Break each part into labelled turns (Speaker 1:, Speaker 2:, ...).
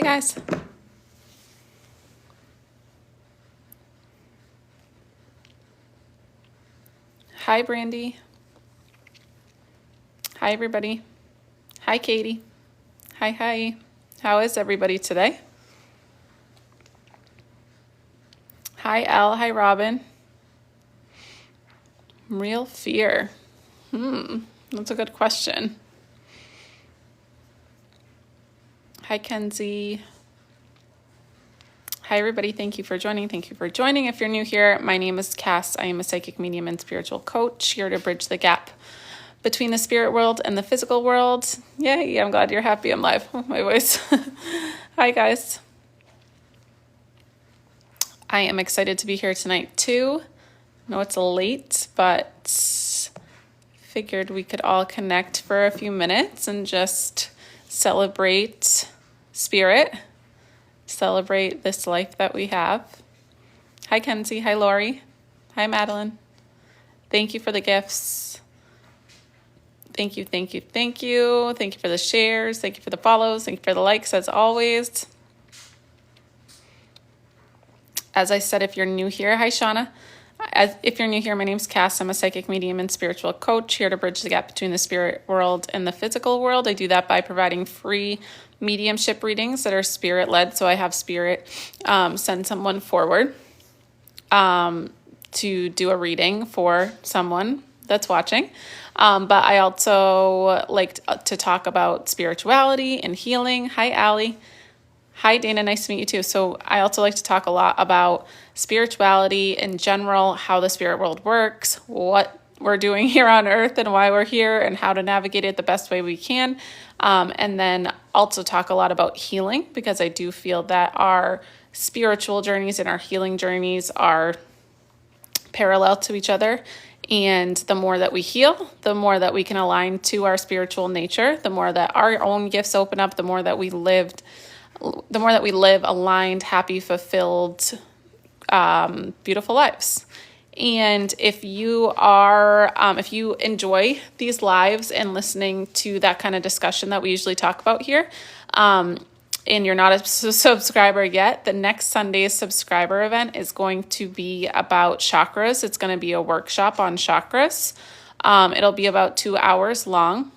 Speaker 1: Hi, guys. Hi, Brandy. Hi, everybody. Hi, Katie. Hi. How is everybody today? Hi, Elle. Hi, Robin. Real fear. That's a good question. Hi, Kenzie. Hi, everybody. Thank you for joining. If you're new here, my name is Cass. I am a psychic medium and spiritual coach here to bridge the gap between the spirit world and the physical world. Yay, I'm glad you're happy I'm live. Oh, my voice. Hi, guys. I am excited to be here tonight, too. I know it's late, but figured we could all connect for a few minutes and just celebrate spirit, celebrate this life that we have. Hi, Kenzie. Hi, Lori. Hi, Madeline. Thank you for the gifts. Thank you. Thank you for the shares. Thank you for the follows. Thank you for the likes, as always. As I said, if you're new here, hi, Shauna. If you're new here, my name's Cass. I'm a psychic medium and spiritual coach here to bridge the gap between the spirit world and the physical world. I do that by providing free mediumship readings that are spirit-led. So I have spirit send someone forward to do a reading for someone that's watching. But I also like to talk about spirituality and healing. Hi, Allie. Hi, Dana. Nice to meet you too. So I also like to talk a lot about spirituality in general, how the spirit world works, what we're doing here on earth and why we're here and how to navigate it the best way we can. And then also talk a lot about healing, because I do feel that our spiritual journeys and our healing journeys are parallel to each other. And the more that we heal, the more that we can align to our spiritual nature, the more that our own gifts open up, the more that we live aligned, happy, fulfilled, beautiful lives. And if you enjoy these lives and listening to that kind of discussion that we usually talk about here, and you're not a subscriber yet, the next Sunday's subscriber event is going to be about chakras. It's going to be a workshop on chakras. It'll be about 2 hours long.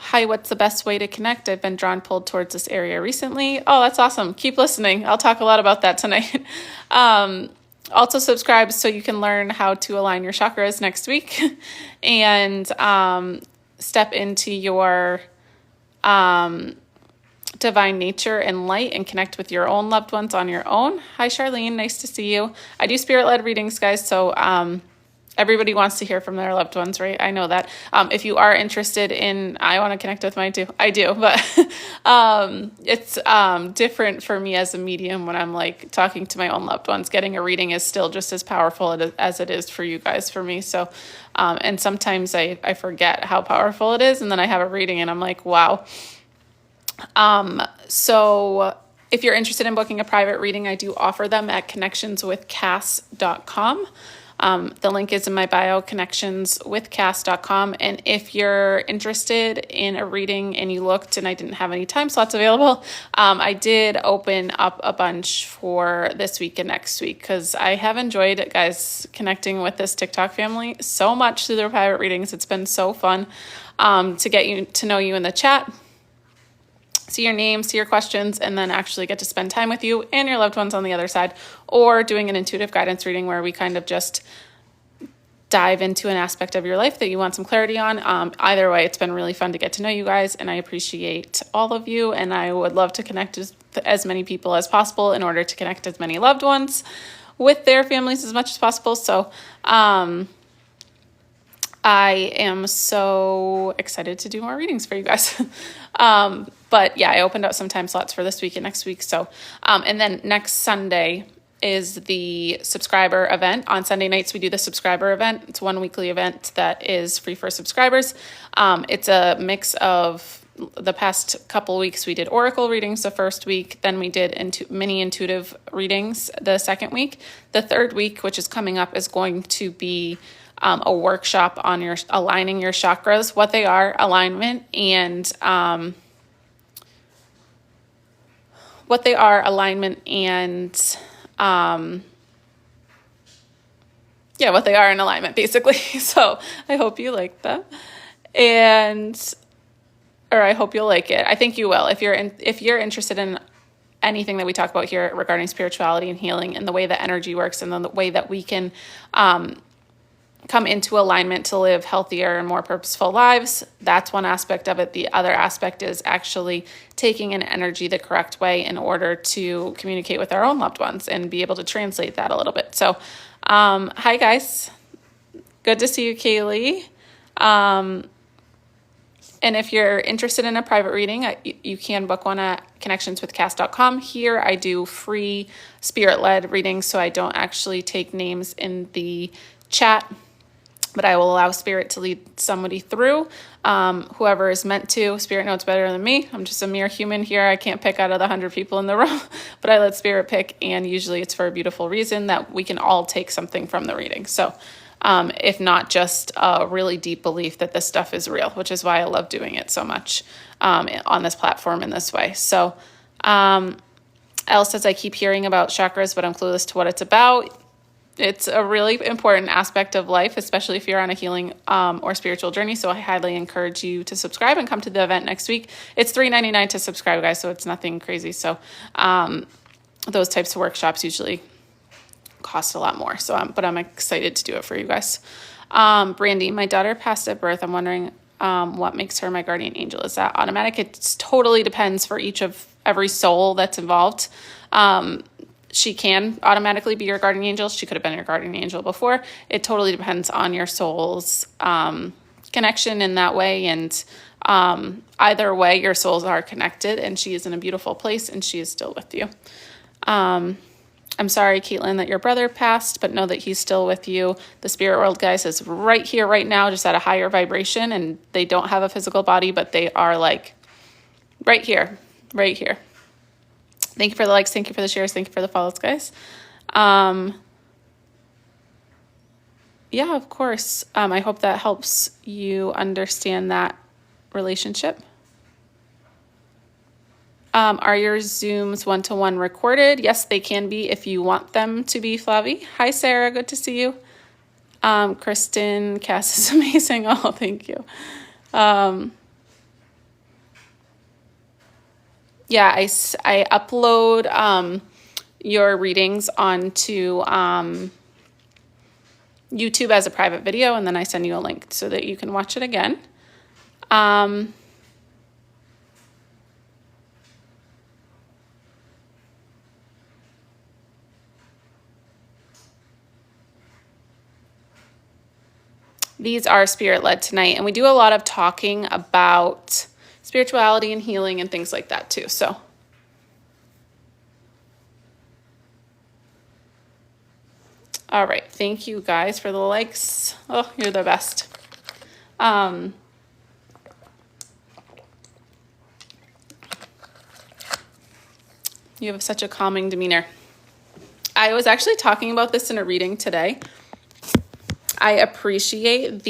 Speaker 1: Hi, what's the best way to connect? I've been pulled towards this area recently. Oh, that's awesome. Keep listening. I'll talk a lot about that tonight. Also subscribe so you can learn how to align your chakras next week and step into your divine nature and light and connect with your own loved ones on your own. Hi, Charlene. Nice to see you. I do spirit-led readings, guys, so everybody wants to hear from their loved ones, right? I know that. If you are interested in, I want to connect with mine too. I do, but it's different for me as a medium when I'm like talking to my own loved ones. Getting a reading is still just as powerful as it is for you guys, for me. So, and sometimes I forget how powerful it is, and then I have a reading and I'm like, wow. So if you're interested in booking a private reading, I do offer them at connectionswithcass.com. The link is in my bio, connectionswithcass.com. And if you're interested in a reading and you looked and I didn't have any time slots available, I did open up a bunch for this week and next week, because I have enjoyed, guys, connecting with this TikTok family so much through their private readings. It's been so fun to get you to know you in the chat, see your name, see your questions, and then actually get to spend time with you and your loved ones on the other side, or doing an intuitive guidance reading where we kind of just dive into an aspect of your life that you want some clarity on. Either way, it's been really fun to get to know you guys, and I appreciate all of you, and I would love to connect as many people as possible in order to connect as many loved ones with their families as much as possible. So I am so excited to do more readings for you guys. But yeah, I opened up some time slots for this week and next week. So, and then next Sunday is the subscriber event. On Sunday nights, we do the subscriber event. It's one weekly event that is free for subscribers. It's a mix of the past couple weeks. We did oracle readings the first week. Then we did mini intuitive readings the second week. The third week, which is coming up, is going to be a workshop on aligning your chakras, what they are, alignment, and what they are, alignment, and what they are in alignment, basically. So I hope you like that, or I hope you'll like it. I think you will. If you're interested in anything that we talk about here regarding spirituality and healing and the way that energy works and the way that we can come into alignment to live healthier and more purposeful lives, that's one aspect of it. The other aspect is actually taking in energy the correct way in order to communicate with our own loved ones and be able to translate that a little bit. So, hi guys. Good to see you, Kaylee. And if you're interested in a private reading, you can book one at connectionswithcass.com. Here I do free spirit-led readings, so I don't actually take names in the chat, but I will allow spirit to lead somebody through, whoever is meant to. Spirit knows better than me. I'm just a mere human here. I can't pick out of the 100 people in the room, but I let spirit pick, and usually it's for a beautiful reason that we can all take something from the reading. So if not just a really deep belief that this stuff is real, which is why I love doing it so much on this platform in this way. So Elle says, I keep hearing about chakras, but I'm clueless to what it's about. It's a really important aspect of life, especially if you're on a healing or spiritual journey. So I highly encourage you to subscribe and come to the event next week. It's $3.99 to subscribe, guys, so it's nothing crazy. So those types of workshops usually cost a lot more. So, but I'm excited to do it for you guys. Brandy, my daughter passed at birth. I'm wondering what makes her my guardian angel. Is that automatic? It totally depends for every soul that's involved. She can automatically be your guardian angel. She could have been your guardian angel before. It totally depends on your soul's connection in that way. And either way, your souls are connected, and she is in a beautiful place, and she is still with you. I'm sorry, Caitlin, that your brother passed, but know that he's still with you. The spirit world, guys, is right here, right now, just at a higher vibration, and they don't have a physical body, but they are like right here, right here. Thank you for the likes. Thank you for the shares. Thank you for the follows, guys. Yeah, of course. I hope that helps you understand that relationship. Are your Zooms one-to-one recorded? Yes, they can be if you want them to be, Flavi. Hi, Sarah. Good to see you. Kristen, Cass is amazing. Oh, thank you. Yeah, I upload your readings onto YouTube as a private video, and then I send you a link so that you can watch it again. These are spirit-led tonight, and we do a lot of talking about spirituality and healing and things like that too. So all right, thank you guys for the likes. Oh, you're the best. You have such a calming demeanor. I was actually talking about this in a reading today. I appreciate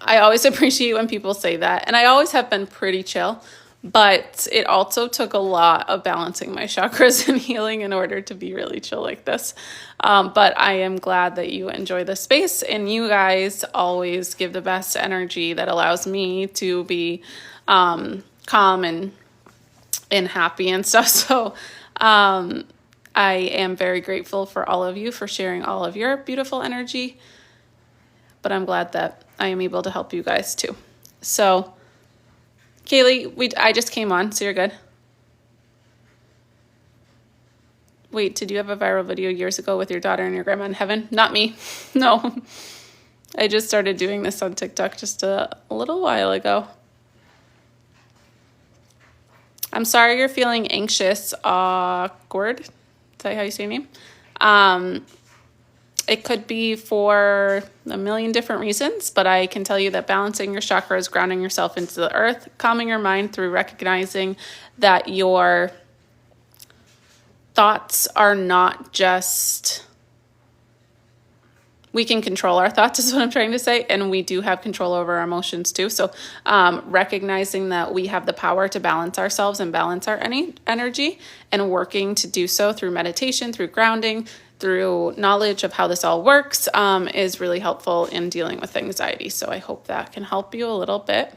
Speaker 1: I always appreciate when people say that, and I always have been pretty chill, but it also took a lot of balancing my chakras and healing in order to be really chill like this. But I am glad that you enjoy the space, and you guys always give the best energy that allows me to be calm and happy and stuff. So I am very grateful for all of you for sharing all of your beautiful energy, but I'm glad that I am able to help you guys too. So Kaylee, I just came on, so you're good. Wait, did you have a viral video years ago with your daughter and your grandma in heaven? Not me. No. I just started doing this on TikTok just a little while ago. I'm sorry you're feeling anxious, awkward. Is that how you say your name? It could be for a million different reasons, but I can tell you that balancing your chakras, grounding yourself into the earth, calming your mind through recognizing that your thoughts are not just we can control our thoughts is what I'm trying to say. And we do have control over our emotions too. So recognizing that we have the power to balance ourselves and balance our energy, and working to do so through meditation, through grounding, through knowledge of how this all works, is really helpful in dealing with anxiety. So I hope that can help you a little bit.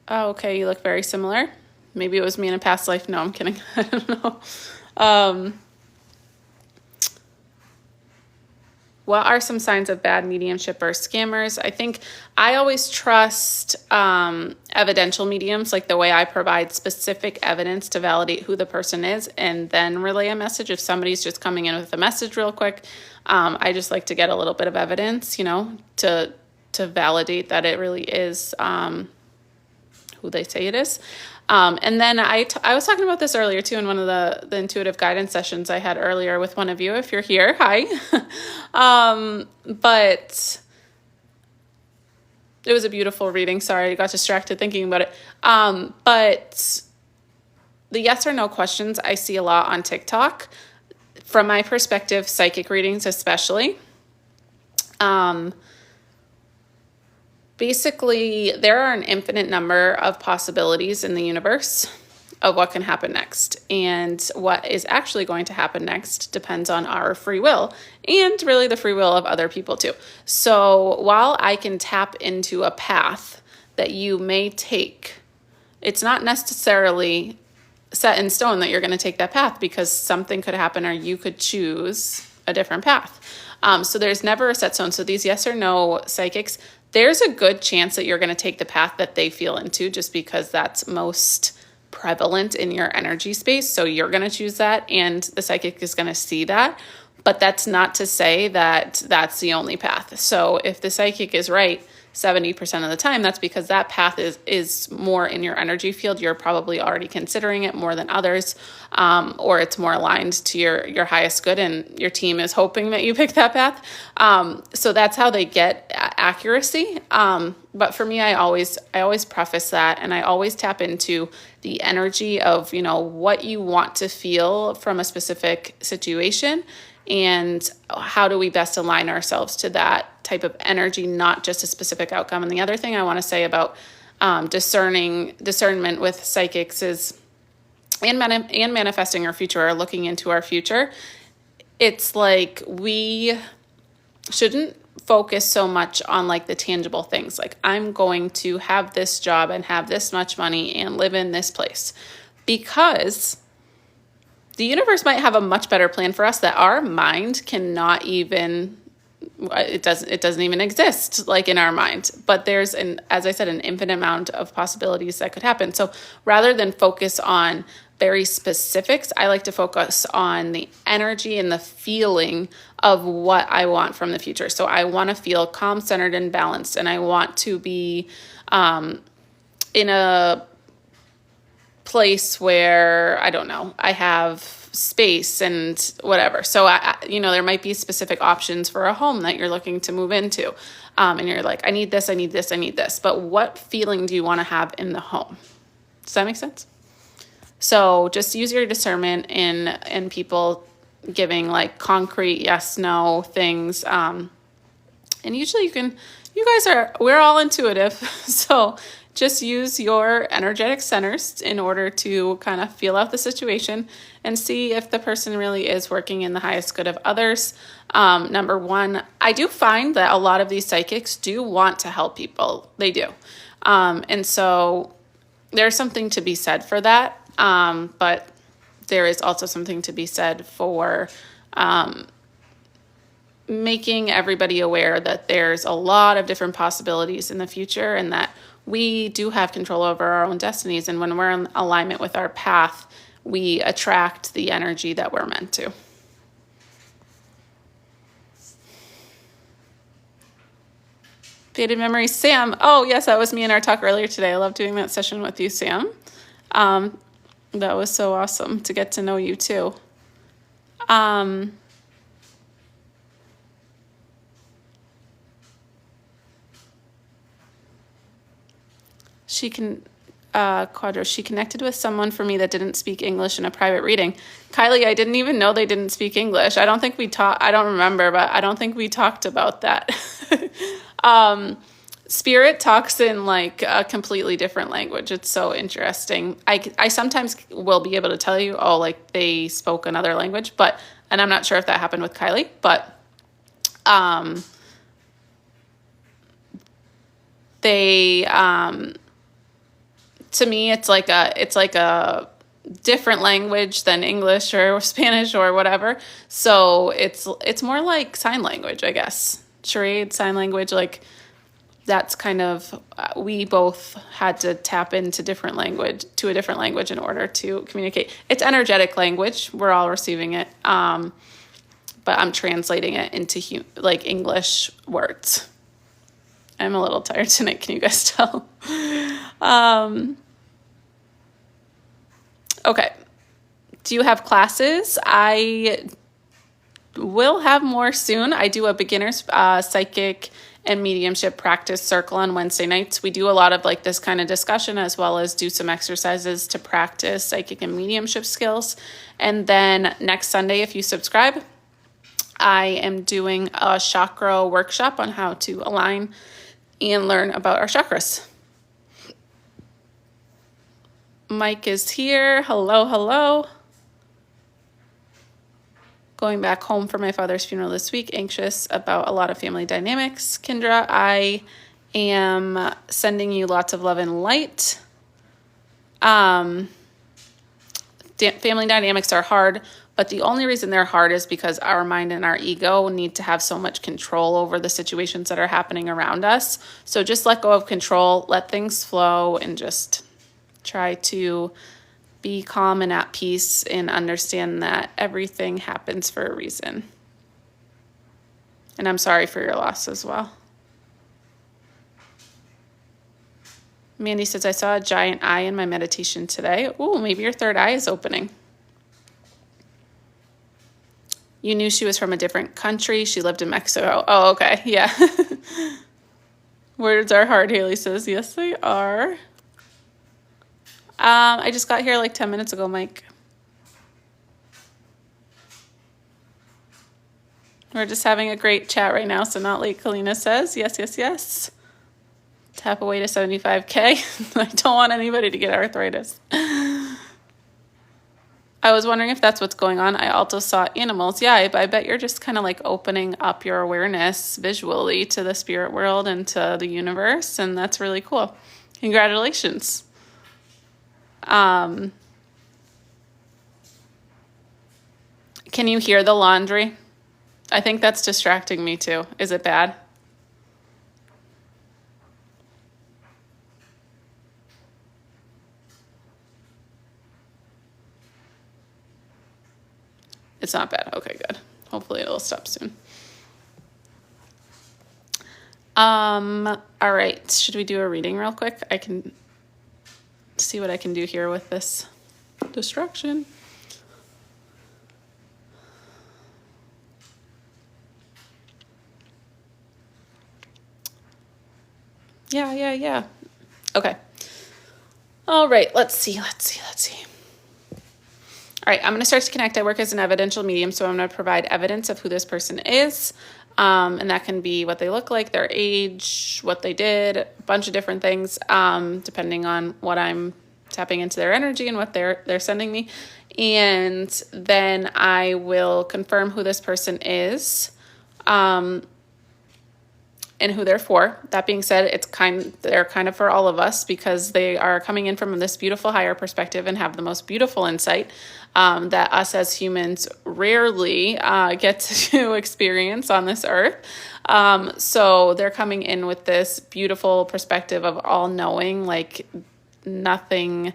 Speaker 1: Oh, okay, you look very similar. Maybe it was me in a past life. No, I'm kidding. I don't know. What are some signs of bad mediumship or scammers? I think I always trust evidential mediums, like the way I provide specific evidence to validate who the person is and then relay a message. If somebody's just coming in with a message real quick, I just like to get a little bit of evidence, to validate that it really is who they say it is. And then I was talking about this earlier too in one of the intuitive guidance sessions I had earlier with one of you. If you're here, hi. But it was a beautiful reading. Sorry, I got distracted thinking about it. But the yes or no questions I see a lot on TikTok. From my perspective, psychic readings especially. Basically, there are an infinite number of possibilities in the universe of what can happen next. And what is actually going to happen next depends on our free will and really the free will of other people too. So while I can tap into a path that you may take, it's not necessarily set in stone that you're going to take that path, because something could happen or you could choose a different path. So there's never a set stone. So these yes or no psychics, there's a good chance that you're going to take the path that they feel into, just because that's most prevalent in your energy space. So you're going to choose that, and the psychic is going to see that. But that's not to say that that's the only path. So if the psychic is right 70% of the time, that's because that path is more in your energy field. You're probably already considering it more than others, or it's more aligned to your highest good, and your team is hoping that you pick that path. So that's how they get accuracy. But for me, I always preface that, and I always tap into the energy of, what you want to feel from a specific situation, and how do we best align ourselves to that type of energy, not just a specific outcome. And the other thing I want to say about discernment with psychics is, and manifesting our future, or looking into our future, it's like we shouldn't focus so much on like the tangible things. Like, I'm going to have this job and have this much money and live in this place, because the universe might have a much better plan for us that our mind cannot even, it doesn't even exist like in our mind. But there's as I said, an infinite amount of possibilities that could happen. So rather than focus on very specifics, I like to focus on the energy and the feeling of what I want from the future. So I want to feel calm, centered, and balanced, and I want to be in a place where, I don't know, I have space and whatever. So there might be specific options for a home that you're looking to move into. And you're like, I need this, I need this, I need this. But what feeling do you want to have in the home? Does that make sense? So just use your discernment in people giving like concrete yes, no things. And usually we're all intuitive. So just use your energetic centers in order to kind of feel out the situation and see if the person really is working in the highest good of others. Number one, I do find that a lot of these psychics do want to help people. They do. And so there's something to be said for that. But there is also something to be said for making everybody aware that there's a lot of different possibilities in the future, and that we do have control over our own destinies. And when we're in alignment with our path, we attract the energy that we're meant to. Faded memories, Sam. Oh, yes, that was me in our talk earlier today. I love doing that session with you, Sam. That was so awesome to get to know you too. Quadro, she connected with someone for me that didn't speak English in a private reading. Kylie, I didn't even know they didn't speak English. I don't think we talked, I don't remember, but I don't think we talked about that. Spirit talks in like a completely different language. It's so interesting. I sometimes will be able to tell you, oh, like they spoke another language, and I'm not sure if that happened with Kylie, but they, to me, it's like a different language than English or Spanish or whatever. So it's more like sign language, I guess. Charade, sign language, like that's kind of, we both had to tap into a different language in order to communicate. It's energetic language. We're all receiving it. But I'm translating it into like English words. I'm a little tired tonight. Can you guys tell? Okay. Do you have classes? I will have more soon. I do a beginner's psychic and mediumship practice circle on Wednesday nights. We do a lot of like this kind of discussion as well as do some exercises to practice psychic and mediumship skills. And then next Sunday, if you subscribe, I am doing a chakra workshop on how to align and learn about our chakras. Mike is here. Hello, hello. Going back home for my father's funeral this week, anxious about a lot of family dynamics. Kendra, I am sending you lots of love and light. Family dynamics are hard, but the only reason they're hard is because our mind and our ego need to have so much control over the situations that are happening around us. So just let go of control, let things flow, and just try to be calm and at peace and understand that everything happens for a reason. And I'm sorry for your loss as well. Mandy says, I saw a giant eye in my meditation today. Ooh, maybe your third eye is opening. You knew she was from a different country. She lived in Mexico. Oh, okay. Yeah. Words are hard, Haley says. Yes, they are. I just got here like 10 minutes ago, Mike. We're just having a great chat right now, so not late, Kalina says. Yes, yes, yes. Tap away to 75K. I don't want anybody to get arthritis. I was wondering if that's what's going on. I also saw animals. Yeah, I bet you're just kind of like opening up your awareness visually to the spirit world and to the universe, and that's really cool. Congratulations. Can you hear the laundry? I think that's distracting me too. Is it bad? It's not bad. Okay, good. Hopefully it'll stop soon. All right. Should we do a reading real quick? I can see what I can do here with this distraction. Yeah. Okay. All right, let's see. All right, I'm going to start to connect. I work as an evidential medium, so I'm going to provide evidence of who this person is. And that can be what they look like, their age, what they did, a bunch of different things, depending on what I'm tapping into their energy and what they're sending me. And then I will confirm who this person is, and who they're for. That being said, they're kind of for all of us because they are coming in from this beautiful higher perspective and have the most beautiful insight that us as humans rarely get to experience on this earth. So they're coming in with this beautiful perspective of all knowing, like nothing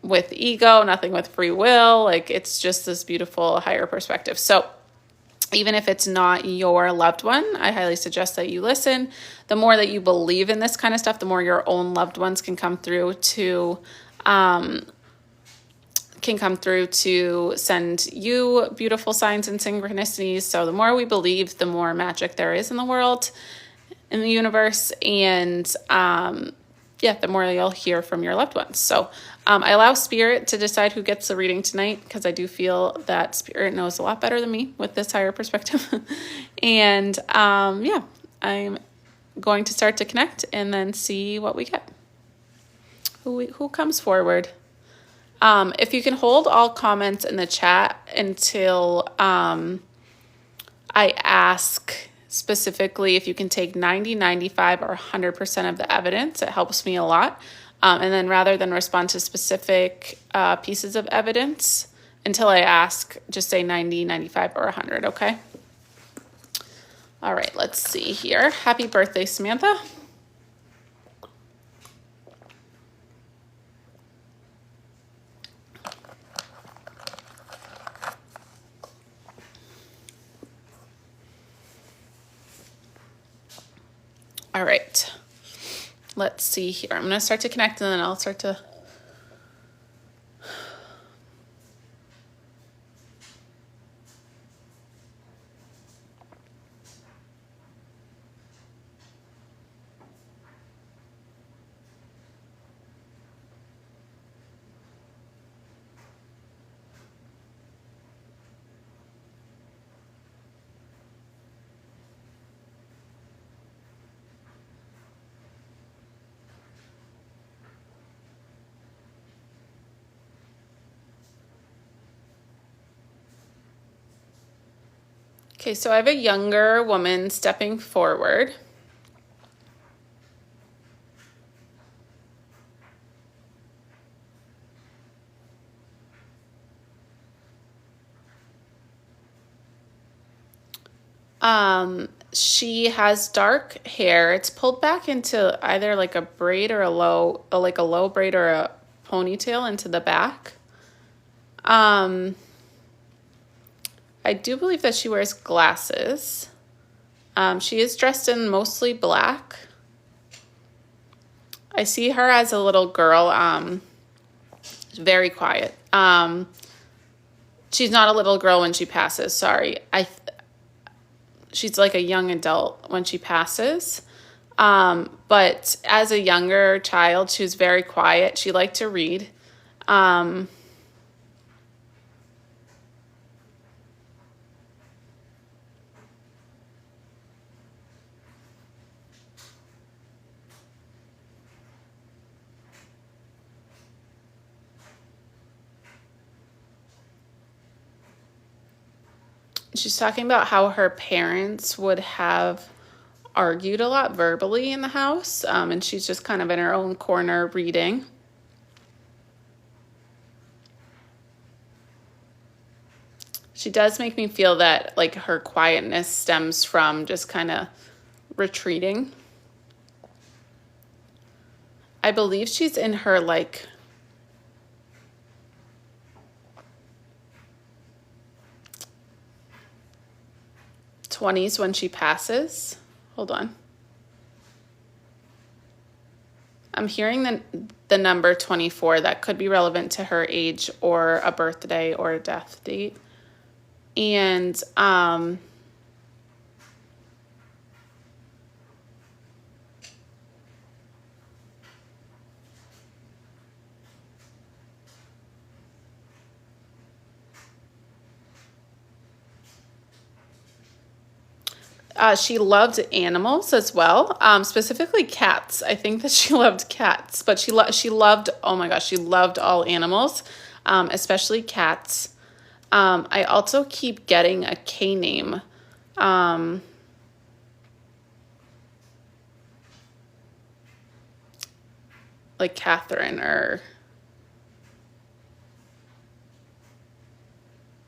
Speaker 1: with ego, nothing with free will. Like it's just this beautiful higher perspective. So even if it's not your loved one, I highly suggest that you listen. The more that you believe in this kind of stuff, the more your own loved ones can come through to send you beautiful signs and synchronicities. So the more we believe, the more magic there is in the world, in the universe. And the more you'll hear from your loved ones. So I allow Spirit to decide who gets the reading tonight, because I do feel that Spirit knows a lot better than me with this higher perspective. And I'm going to start to connect and then see what we get. Who comes forward? If you can hold all comments in the chat until I ask specifically if you can take 90, 95, or 100% of the evidence, it helps me a lot. And then rather than respond to specific pieces of evidence until I ask, just say 90, 95, or 100, okay? All right, let's see here. Happy birthday, Samantha. All right, let's see here. I'm going to start to connect, and then I'll start to... Okay, so I have a younger woman stepping forward. She has dark hair. It's pulled back into either like a braid or a low braid or a ponytail into the back. I do believe that she wears glasses. She is dressed in mostly black. I see her as a little girl, very quiet. She's not a little girl when she passes, sorry. She's like a young adult when she passes. But as a younger child, she was very quiet. She liked to read. She's talking about how her parents would have argued a lot verbally in the house, and she's just kind of in her own corner reading. She does make me feel that like her quietness stems from just kind of retreating. I believe she's in her like 20s when she passes. Hold on. I'm hearing the number 24. That could be relevant to her age or a birthday or a death date. And she loved animals as well, specifically cats. I think that she loved cats, but she loved, oh my gosh, she loved all animals, especially cats. I also keep getting a K name. Like Catherine, or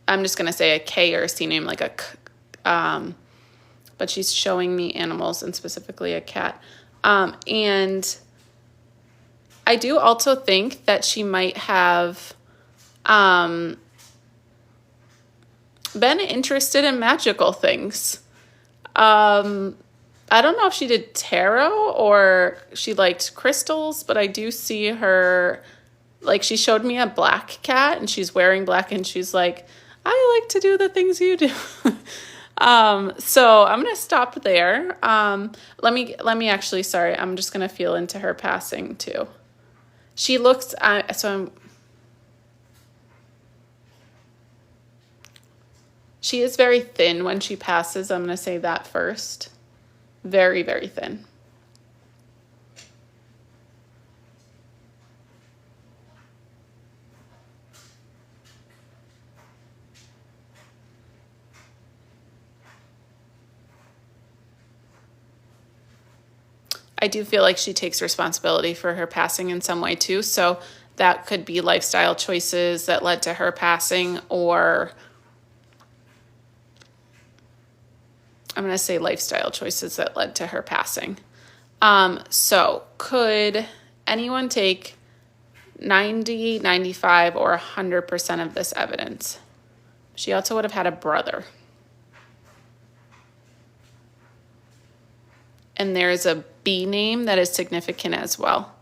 Speaker 1: I'm just going to say a K or a C name, like a but she's showing me animals and specifically a cat. And I do also think that she might have been interested in magical things. I don't know if she did tarot or she liked crystals, but I do see her, like she showed me a black cat and she's wearing black and she's like, I like to do the things you do. So I'm gonna stop there. Let me actually, sorry, I'm just gonna feel into her passing too. She looks, she is very thin when she passes. I'm gonna say that first. Very, very thin. I do feel like she takes responsibility for her passing in some way too. So that could be lifestyle choices that led to her passing, or I'm going to say lifestyle choices that led to her passing. So could anyone take 90, 95, or 100% of this evidence? She also would have had a brother. And there's a B name that is significant as well.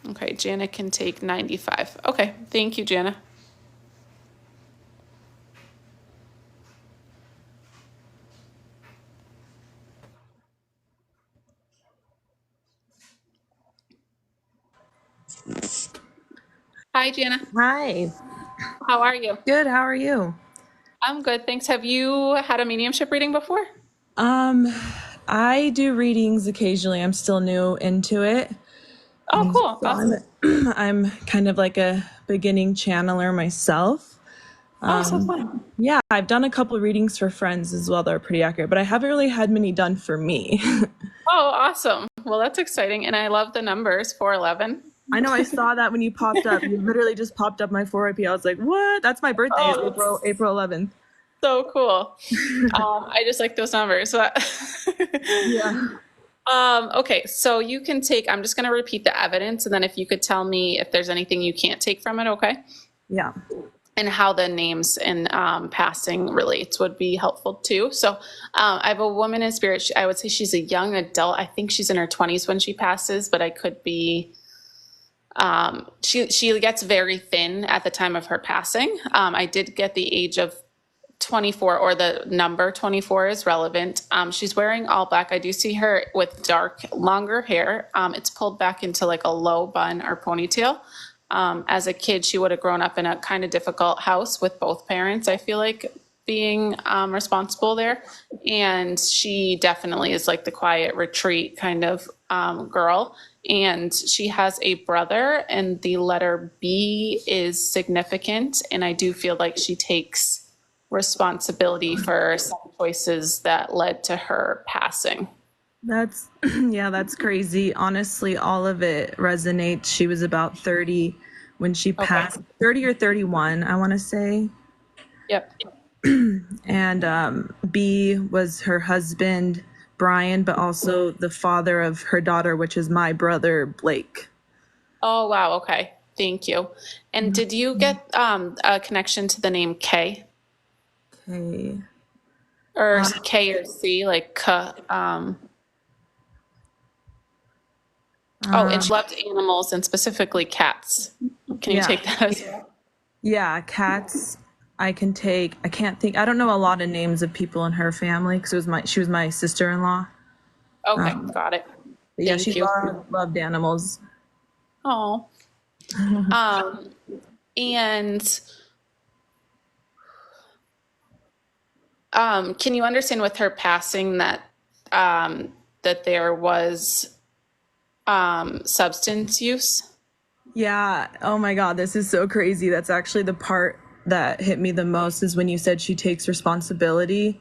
Speaker 1: Okay, Jana can take 95. Okay, thank you, Jana. Hi, Jana.
Speaker 2: Hi.
Speaker 1: How are you?
Speaker 2: Good. How are you?
Speaker 1: I'm good, thanks. Have you had a mediumship reading before?
Speaker 2: Um, I do readings occasionally. I'm still new into it.
Speaker 1: Oh, cool.
Speaker 2: So
Speaker 1: Awesome.
Speaker 2: I'm kind of like a beginning channeler myself.
Speaker 1: Oh, so fun.
Speaker 2: Yeah, I've done a couple readings for friends as well that are pretty accurate, but I haven't really had many done for me.
Speaker 1: Oh, awesome. Well, that's exciting. And I love the numbers 411.
Speaker 2: I know I saw that when you popped up. You literally just popped up my 4IP. I was like, what? That's my birthday. It's
Speaker 1: Oh, that's
Speaker 2: April 11th.
Speaker 1: so cool. I just like those numbers.
Speaker 2: Yeah.
Speaker 1: Okay, so you can take, I'm just going to repeat the evidence, and then if you could tell me if there's anything you can't take from it, okay?
Speaker 2: Yeah.
Speaker 1: And how the names and passing relates would be helpful too. So I have a woman in spirit. I would say she's a young adult. I think she's in her 20s when she passes, but I could be. She gets very thin at the time of her passing. I did get the age of 24, or the number 24 is relevant. She's wearing all black. I do see her with dark, longer hair. It's pulled back into like a low bun or ponytail. As a kid, she would have grown up in a kind of difficult house with both parents, I feel like, being responsible there. And she definitely is like the quiet retreat kind of girl. And she has a brother, and the letter B is significant. And I do feel like she takes responsibility for some choices that led to her passing.
Speaker 2: That's yeah, that's crazy. Honestly, all of it resonates. She was about 30 when she
Speaker 1: Okay.
Speaker 2: passed, 30 or 31, I want to say.
Speaker 1: Yep.
Speaker 2: And B was her husband, Brian, but also the father of her daughter, which is my brother, Blake.
Speaker 1: Oh, wow. Okay. Thank you. And did you get a connection to the name K,
Speaker 2: Okay.
Speaker 1: or K or C, like K? Oh, and she loved animals and specifically cats. Can you
Speaker 2: Yeah.
Speaker 1: take that as well?
Speaker 2: Yeah, cats. I can't think. I don't know a lot of names of people in her family because she was my sister-in-law.
Speaker 1: Okay. Got it.
Speaker 2: But yeah, she
Speaker 1: Thank you.
Speaker 2: loved animals.
Speaker 1: Oh. And can you understand with her passing that that there was substance use?
Speaker 2: Yeah. Oh my God, this is so crazy. That's actually the part that hit me the most is when you said she takes responsibility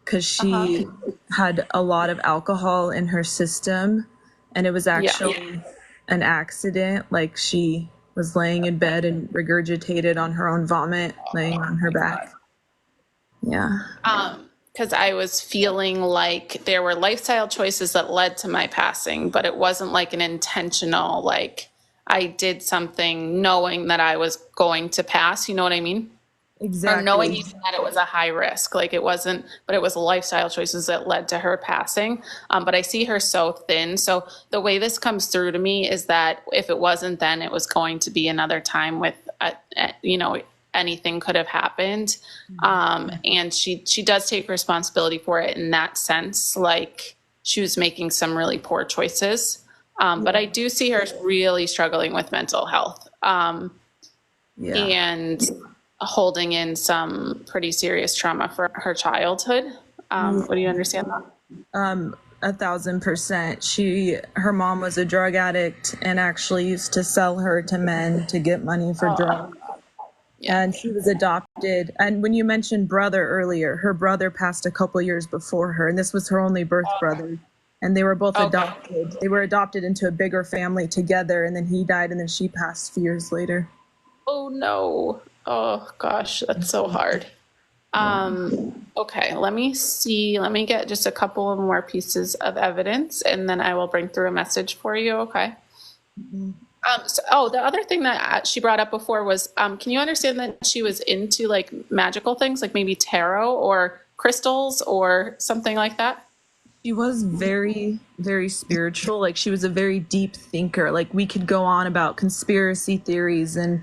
Speaker 2: because
Speaker 1: Uh-huh.
Speaker 2: she had a lot of alcohol in her system and it was
Speaker 1: Yeah.
Speaker 2: actually an accident. Like she was laying in bed and regurgitated on her own vomit, laying on her back. Yeah.
Speaker 1: Because I was feeling like there were lifestyle choices that led to my passing, but it wasn't like an intentional, like I did something knowing that I was going to pass. You know what I mean? Or knowing
Speaker 2: Exactly.
Speaker 1: even that it was a high risk. Like it wasn't, but it was lifestyle choices that led to her passing. But I see her so thin. So the way this comes through to me is that if it wasn't then, it was going to be another time with, anything could have happened. And she does take responsibility for it in that sense. Like she was making some really poor choices. But I do see her really struggling with mental health.
Speaker 2: Yeah.
Speaker 1: And holding in some pretty serious trauma for her childhood. Would you understand that?
Speaker 2: 1,000%. Her mom was a drug addict and actually used to sell her to men to get money for drugs.
Speaker 1: Yeah.
Speaker 2: And she was adopted. And when you mentioned brother earlier, her brother passed a couple years before her, and this was her only birth brother. And they were both adopted. They were adopted into a bigger family together, and then he died, and then she passed a few years later.
Speaker 1: Oh no. Oh gosh, that's so hard. Okay, let me see. Let me get just a couple of more pieces of evidence and then I will bring through a message for you. Okay. The other thing that she brought up before was, can you understand that she was into like magical things, like maybe tarot or crystals or something like that?
Speaker 2: She was very, very spiritual. Like she was a very deep thinker. Like we could go on about conspiracy theories and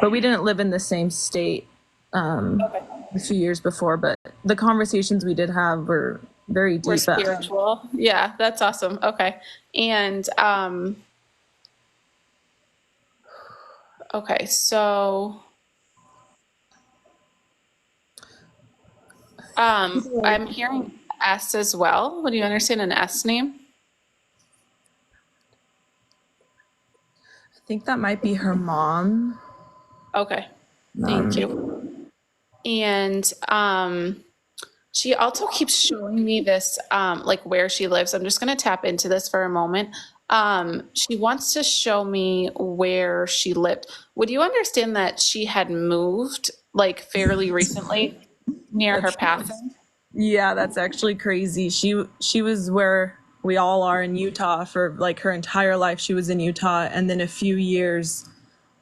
Speaker 2: but we didn't live in the same state a few years before. But the conversations we did have were very deep.
Speaker 1: We're spiritual. Yeah, that's awesome. Okay. And okay, so I'm hearing S as well. Would you understand an S name?
Speaker 2: I think that might be her mom.
Speaker 1: Okay. Thank you. And she also keeps showing me this like where she lives. I'm just going to tap into this for a moment. She wants to show me where she lived. Would you understand that she had moved like fairly recently near her passing?
Speaker 2: Yeah, that's actually crazy. She was where we all are in Utah for like her entire life. She was in Utah, and then a few years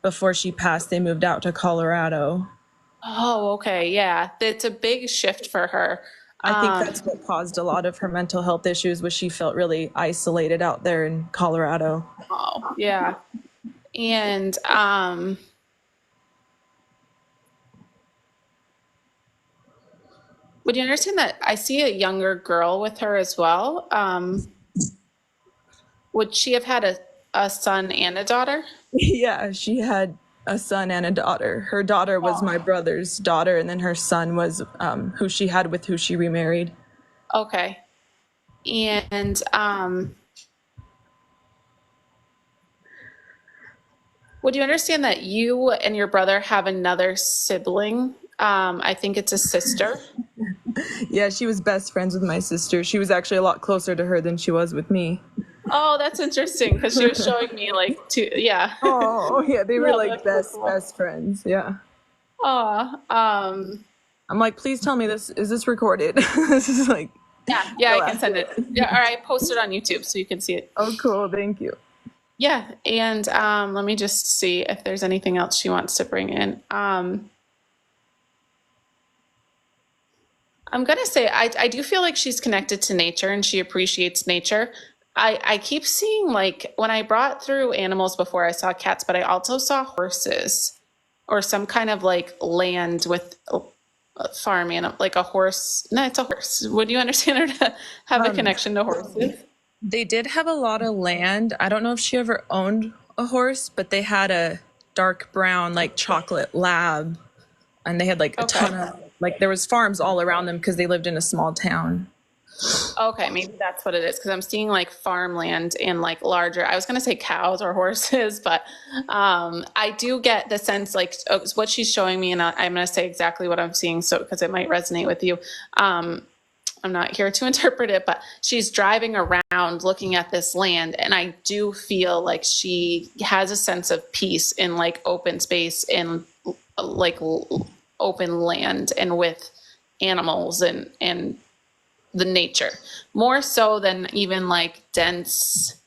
Speaker 2: before she passed, they moved out to Colorado.
Speaker 1: Oh, okay. Yeah. It's a big shift for her.
Speaker 2: I think that's what caused a lot of her mental health issues was she felt really isolated out there in Colorado.
Speaker 1: Oh, yeah. And would you understand that I see a younger girl with her as well? Would she have had a son and a daughter?
Speaker 2: Yeah, she had a son and a daughter. Her daughter was my brother's daughter, and then her son was who she had with who she remarried.
Speaker 1: Okay. And would you understand that you and your brother have another sibling? I think it's a sister.
Speaker 2: Yeah, she was best friends with my sister. She was actually a lot closer to her than she was with me.
Speaker 1: Oh, that's interesting because she was showing me like two. Yeah.
Speaker 2: Oh, yeah, they were
Speaker 1: Yeah,
Speaker 2: like
Speaker 1: that's so cool.
Speaker 2: best friends. Yeah.
Speaker 1: Oh,
Speaker 2: I'm like, please tell me this. Is this recorded? This is like,
Speaker 1: yeah, I can send it. Yeah, or I post it on YouTube so you can see it.
Speaker 2: oh, cool. Thank you.
Speaker 1: Yeah, and let me just see if there's anything else she wants to bring in. I'm gonna say I do feel like she's connected to nature and she appreciates nature. I keep seeing like when I brought through animals before, I saw cats, but I also saw horses or some kind of like land with a farm animal, like a horse. No, it's a horse. Would you understand her to have a connection to horses?
Speaker 2: They did have a lot of land. I don't know if she ever owned a horse, but they had a dark brown, like chocolate lab, and they had like a ton of, like, there was farms all around them because they lived in a small town.
Speaker 1: Okay, maybe that's what it is because I'm seeing like farmland and like larger. I was gonna say cows or horses, but I do get the sense like what she's showing me, and I'm gonna say exactly what I'm seeing, so because it might resonate with you. I'm not here to interpret it, but she's driving around looking at this land, and I do feel like she has a sense of peace in like open space and like open land and with animals and the nature more so than even like dense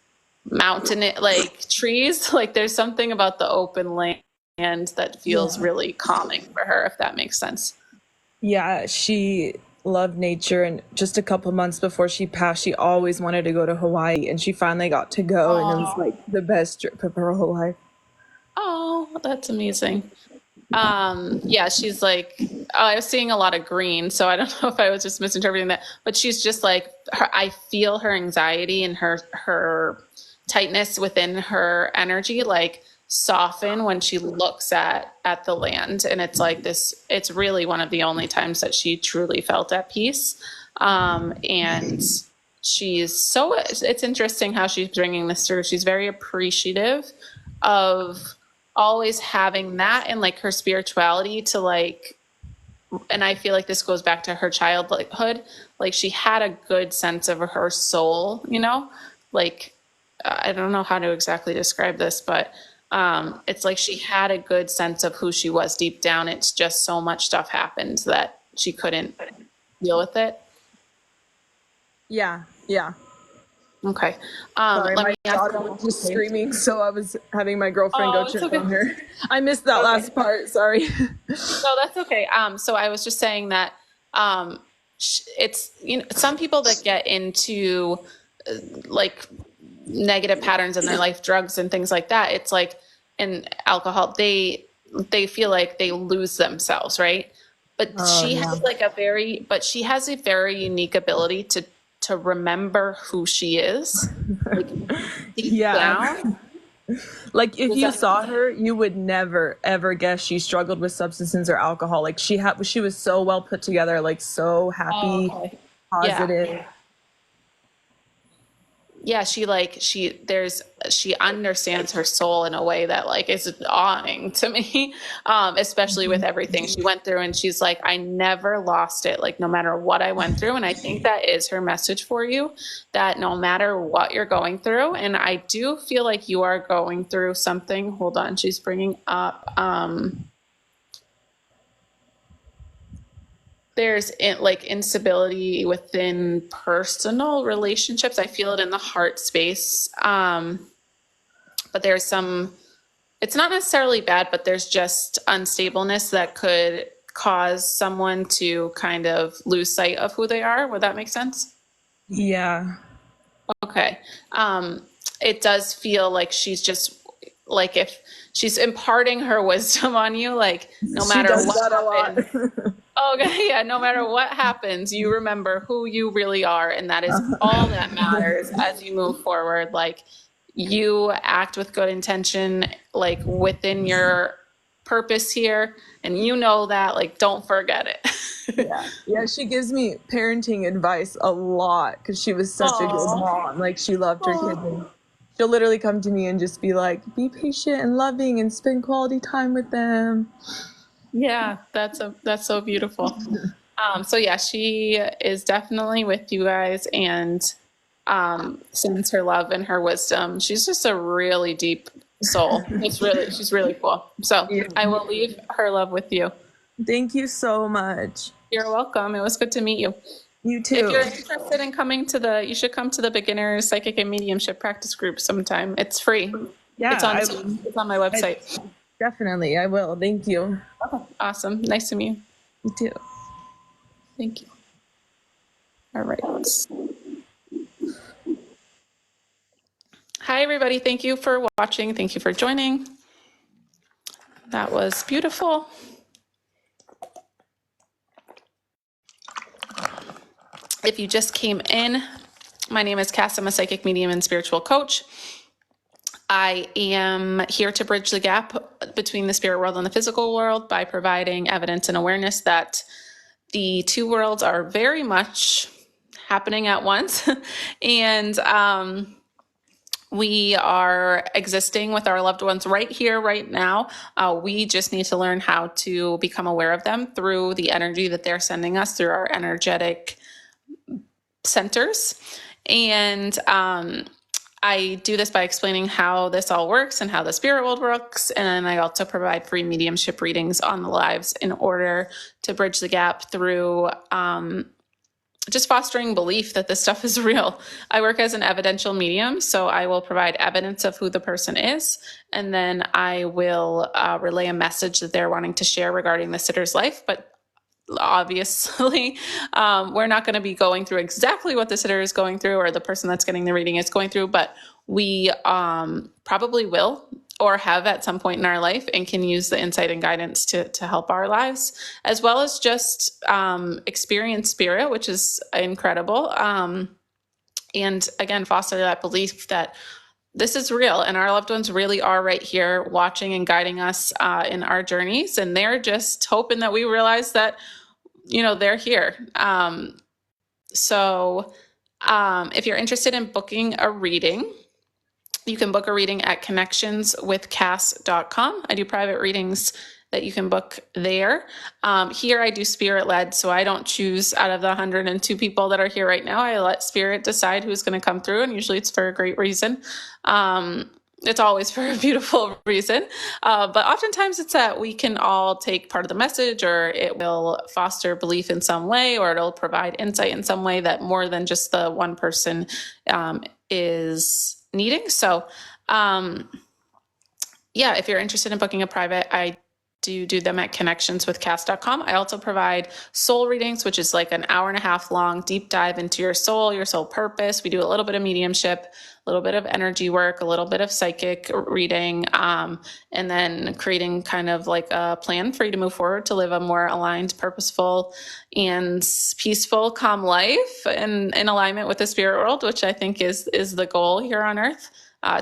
Speaker 1: mountain like trees. Like there's something about the open land that feels really calming for her, if that makes sense.
Speaker 2: Yeah, she loved nature, and just a couple months before she passed, she always wanted to go to Hawaii, and she finally got to go, and it was like the best trip of her whole life.
Speaker 1: Oh, that's amazing. Yeah, she's like, I was seeing a lot of green, so I don't know if I was just misinterpreting that, but she's just like, I feel her anxiety and her tightness within her energy, like soften when she looks at the land. And it's like this, it's really one of the only times that she truly felt at peace. And it's interesting how she's bringing this through. She's very appreciative of always having that and like her spirituality to like, and I feel like this goes back to her childhood. Like she had a good sense of her soul, like, I don't know how to exactly describe this, but it's like she had a good sense of who she was deep down. It's just so much stuff happened that she couldn't deal with it.
Speaker 2: Yeah, yeah.
Speaker 1: Okay.
Speaker 2: Sorry,
Speaker 1: Let
Speaker 2: my
Speaker 1: me ask
Speaker 2: daughter was just screaming, so I was having my girlfriend go
Speaker 1: it's
Speaker 2: check
Speaker 1: okay.
Speaker 2: on her. I missed that last part. Sorry.
Speaker 1: No, that's okay. So I was just saying that it's some people that get into like negative patterns in their life, drugs and things like that. It's like in alcohol, they feel like they lose themselves, right? But she
Speaker 2: Yeah.
Speaker 1: has she has a very unique ability to remember who she is, like deep
Speaker 2: Yeah.
Speaker 1: down.
Speaker 2: Like if
Speaker 1: Does
Speaker 2: you
Speaker 1: that
Speaker 2: saw her, you would never ever guess she struggled with substances or alcohol. Like she was so well put together, like so
Speaker 1: Oh,
Speaker 2: happy,
Speaker 1: okay. Yeah.
Speaker 2: positive.
Speaker 1: Yeah, she understands her soul in a way that like is awing to me, especially with everything she went through. And she's like, I never lost it, like no matter what I went through. And I think that is her message for you, that no matter what you're going through, and I do feel like you are going through something. Hold on, she's bringing up there's like instability within personal relationships. I feel it in the heart space. But there's it's not necessarily bad, but there's just unstableness that could cause someone to kind of lose sight of who they are. Would that make sense?
Speaker 2: Yeah.
Speaker 1: Okay. It does feel like she's just like if she's imparting her wisdom on you, like no
Speaker 2: She
Speaker 1: matter
Speaker 2: does
Speaker 1: what
Speaker 2: that a lot.
Speaker 1: happens. Okay, yeah, no matter what happens, you remember who you really are, and that is all that matters as you move forward. Like you act with good intention, like within your purpose here, and you know that, like, don't forget it.
Speaker 2: Yeah, she gives me parenting advice a lot because she was such a good
Speaker 1: Aw.
Speaker 2: mom. Like she loved her kids. And she'll literally come to me and just be like, be patient and loving and spend quality time with them.
Speaker 1: Yeah, that's so beautiful. So yeah, she is definitely with you guys and sends her love and her wisdom. She's just a really deep soul. She's really cool. So
Speaker 2: Yeah.
Speaker 1: I will leave her love with you.
Speaker 2: Thank you so much.
Speaker 1: You're welcome. It was good to meet you.
Speaker 2: You
Speaker 1: If
Speaker 2: too.
Speaker 1: you're interested in you should come to the beginner psychic and mediumship practice group sometime. It's free.
Speaker 2: Yeah,
Speaker 1: It's on my website.
Speaker 2: definitely. I will. Thank you.
Speaker 1: Awesome. Nice to meet you.
Speaker 2: You too.
Speaker 1: Thank you. All right. Hi, everybody. Thank you for watching. Thank you for joining. That was beautiful. If you just came in, my name is Cass. I'm a psychic medium and spiritual coach. I am here to bridge the gap between the spirit world and the physical world by providing evidence and awareness that the two worlds are very much happening at once. And we are existing with our loved ones right here, right now. We just need to learn how to become aware of them through the energy that they're sending us through our energetic centers. And I do this by explaining how this all works and how the spirit world works. And I also provide free mediumship readings on the lives in order to bridge the gap through just fostering belief that this stuff is real. I work as an evidential medium, so I will provide evidence of who the person is, and then I will relay a message that they're wanting to share regarding the sitter's life. But obviously, we're not going to be going through exactly what the sitter is going through or the person that's getting the reading is going through, but we probably will. or have at some point in our life, and can use the insight and guidance to help our lives, as well as just experience spirit, which is incredible. And again, foster that belief that this is real and our loved ones really are right here watching and guiding us in our journeys. And they're just hoping that we realize that, they're here. So if you're interested in booking a reading, you can book a reading at connectionswithcass.com. I do private readings that you can book there. Here I do spirit led, so I don't choose out of the 102 people that are here right now. I let spirit decide who's going to come through, and usually it's for a great reason. It's always for a beautiful reason. But oftentimes it's that we can all take part of the message, or it will foster belief in some way, or it'll provide insight in some way that more than just the one person is needing. So, if you're interested in booking a private, I do them at connectionswithcass.com. I also provide soul readings, which is like an hour and a half long deep dive into your soul purpose. We do a little bit of mediumship, a little bit of energy work, a little bit of psychic reading, and then creating kind of like a plan for you to move forward to live a more aligned, purposeful, and peaceful, calm life in alignment with the spirit world, which I think is the goal here on earth.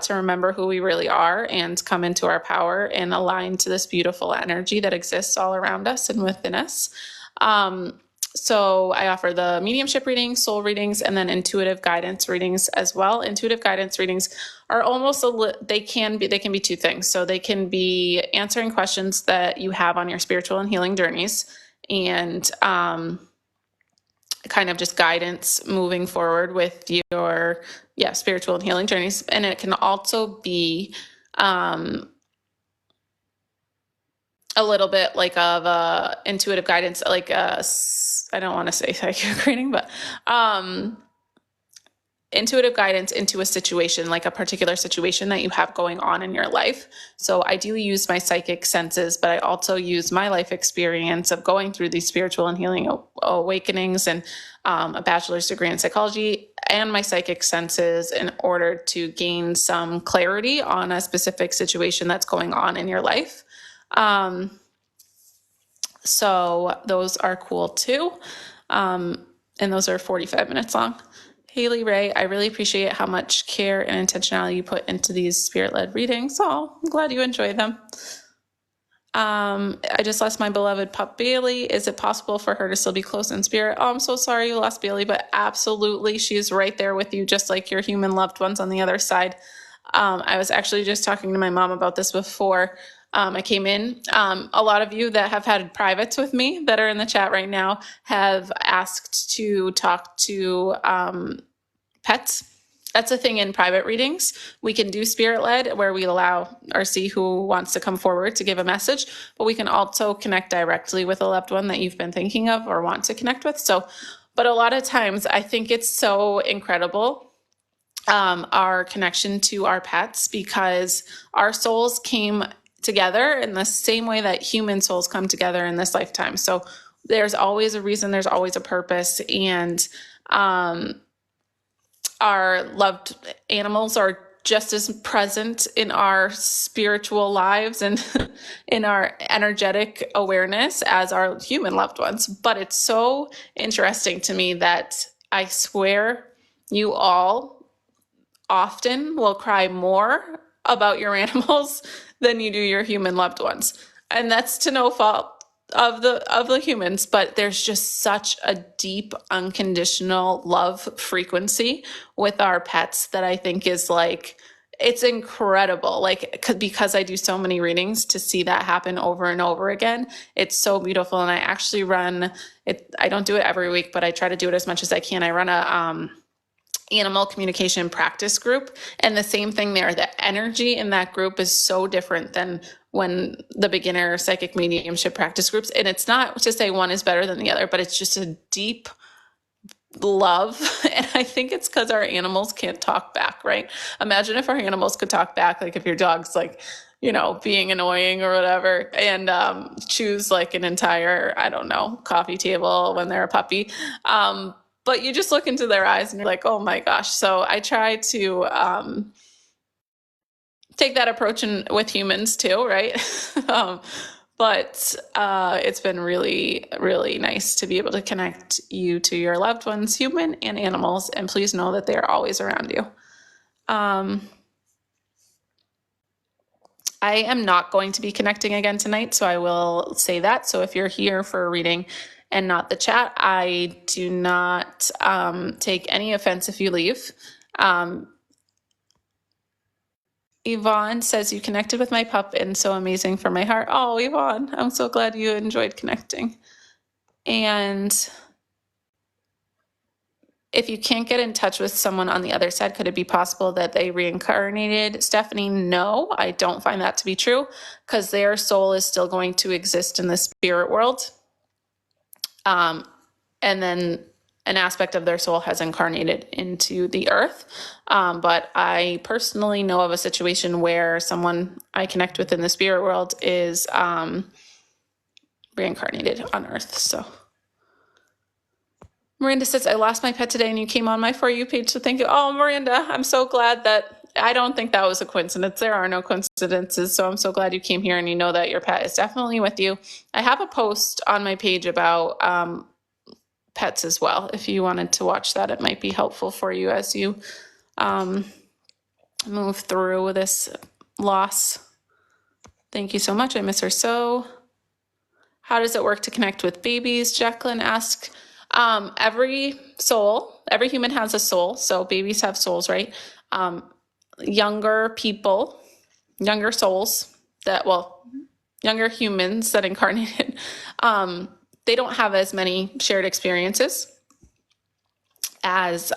Speaker 1: To remember who we really are and come into our power and align to this beautiful energy that exists all around us and within us. So I offer the mediumship readings, soul readings, and then intuitive guidance readings as well. Intuitive guidance readings are almost they can be two things. So they can be answering questions that you have on your spiritual and healing journeys, and kind of just guidance moving forward with your spiritual and healing journeys. And it can also be a little bit like of a intuitive guidance, like I don't want to say psychic reading, but intuitive guidance into a situation, like a particular situation that you have going on in your life. So I do use my psychic senses, but I also use my life experience of going through these spiritual and healing awakenings, and a bachelor's degree in psychology, and my psychic senses in order to gain some clarity on a specific situation that's going on in your life. So those are cool too. And those are 45 minutes long. Haley Ray, I really appreciate how much care and intentionality you put into these spirit-led readings. Oh, I'm glad you enjoy them. I just lost my beloved pup Bailey. Is it possible for her to still be close in spirit? Oh, I'm so sorry you lost Bailey, but absolutely, she's right there with you, just like your human loved ones on the other side. I was actually just talking to my mom about this before I came in. A lot of you that have had privates with me that are in the chat right now have asked to talk to pets. That's a thing in private readings. We can do spirit-led, where we allow or see who wants to come forward to give a message, but we can also connect directly with a loved one that you've been thinking of or want to connect with. So, but a lot of times I think it's so incredible, our connection to our pets, because our souls came together in the same way that human souls come together in this lifetime. So there's always a reason, there's always a purpose, and our loved animals are just as present in our spiritual lives and in our energetic awareness as our human loved ones. But it's so interesting to me that I swear you all often will cry more about your animals than you do your human loved ones. And that's to no fault of the humans, but there's just such a deep, unconditional love frequency with our pets that I think is like, it's incredible. Like, because I do so many readings, to see that happen over and over again, it's so beautiful. And I actually run it. I don't do it every week, but I try to do it as much as I can. I run a animal communication practice group, and the same thing there. The energy in that group is so different than when the beginner psychic mediumship practice groups. And it's not to say one is better than the other, but it's just a deep love. And I think it's because our animals can't talk back, right? Imagine if our animals could talk back, like if your dog's like, being annoying or whatever, and choose like an entire, I don't know, coffee table when they're a puppy. But you just look into their eyes and you're like, oh my gosh. So I try to take that approach with humans too, right? But it's been really, really nice to be able to connect you to your loved ones, human and animals, and please know that they are always around you. I am not going to be connecting again tonight, so I will say that. So if you're here for a reading and not the chat, I do not take any offense if you leave. Yvonne says, you connected with my pup and so amazing for my heart. Oh, Yvonne, I'm so glad you enjoyed connecting. And if you can't get in touch with someone on the other side, could it be possible that they reincarnated? Stephanie, no, I don't find that to be true, because their soul is still going to exist in the spirit world. And then an aspect of their soul has incarnated into the earth. But I personally know of a situation where someone I connect with in the spirit world is reincarnated on earth. So Miranda says, I lost my pet today and you came on my For You page, so thank you. Oh, Miranda, I'm so glad that, I don't think that was a coincidence. There are no coincidences, so I'm so glad you came here and you know that your pet is definitely with you. I have a post on my page about pets as well. If you wanted to watch that, it might be helpful for you as you move through this loss. Thank you so much. I miss her so. How does it work to connect with babies? Jacqueline asked. Every soul, every human has a soul. So babies have souls, right? Younger people, younger souls that, well, younger humans that incarnated, they don't have as many shared experiences as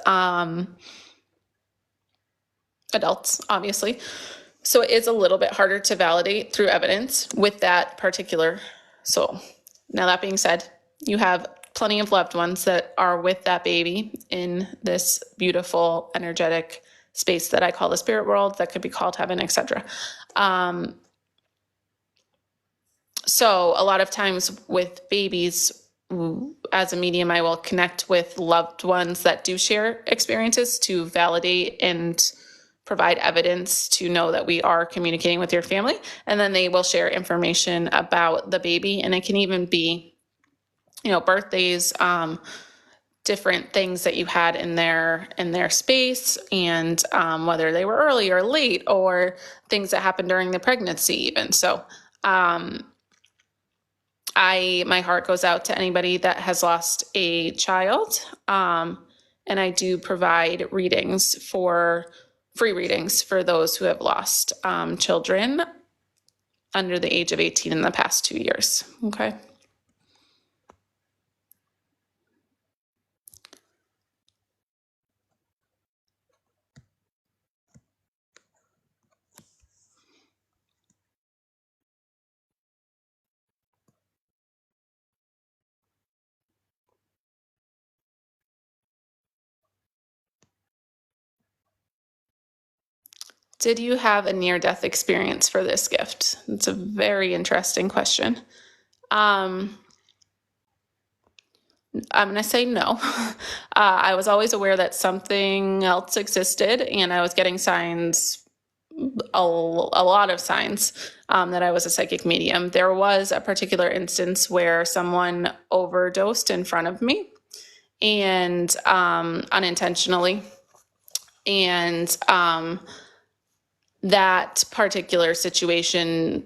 Speaker 1: adults, obviously. So it is a little bit harder to validate through evidence with that particular soul. Now, that being said, you have plenty of loved ones that are with that baby in this beautiful, energetic space that I call the spirit world, that could be called heaven, etc. So a lot of times with babies, as a medium, I will connect with loved ones that do share experiences to validate and provide evidence to know that we are communicating with your family. And then they will share information about the baby. And it can even be, birthdays, different things that you had in their space, and whether they were early or late, or things that happened during the pregnancy even. So my heart goes out to anybody that has lost a child. And I do provide free readings for those who have lost children under the age of 18 in the past 2 years. Okay. Did you have a near-death experience for this gift? It's a very interesting question. I'm going to say no. I was always aware that something else existed, and I was getting signs, a lot of signs, that I was a psychic medium. There was a particular instance where someone overdosed in front of me, and unintentionally. And that particular situation,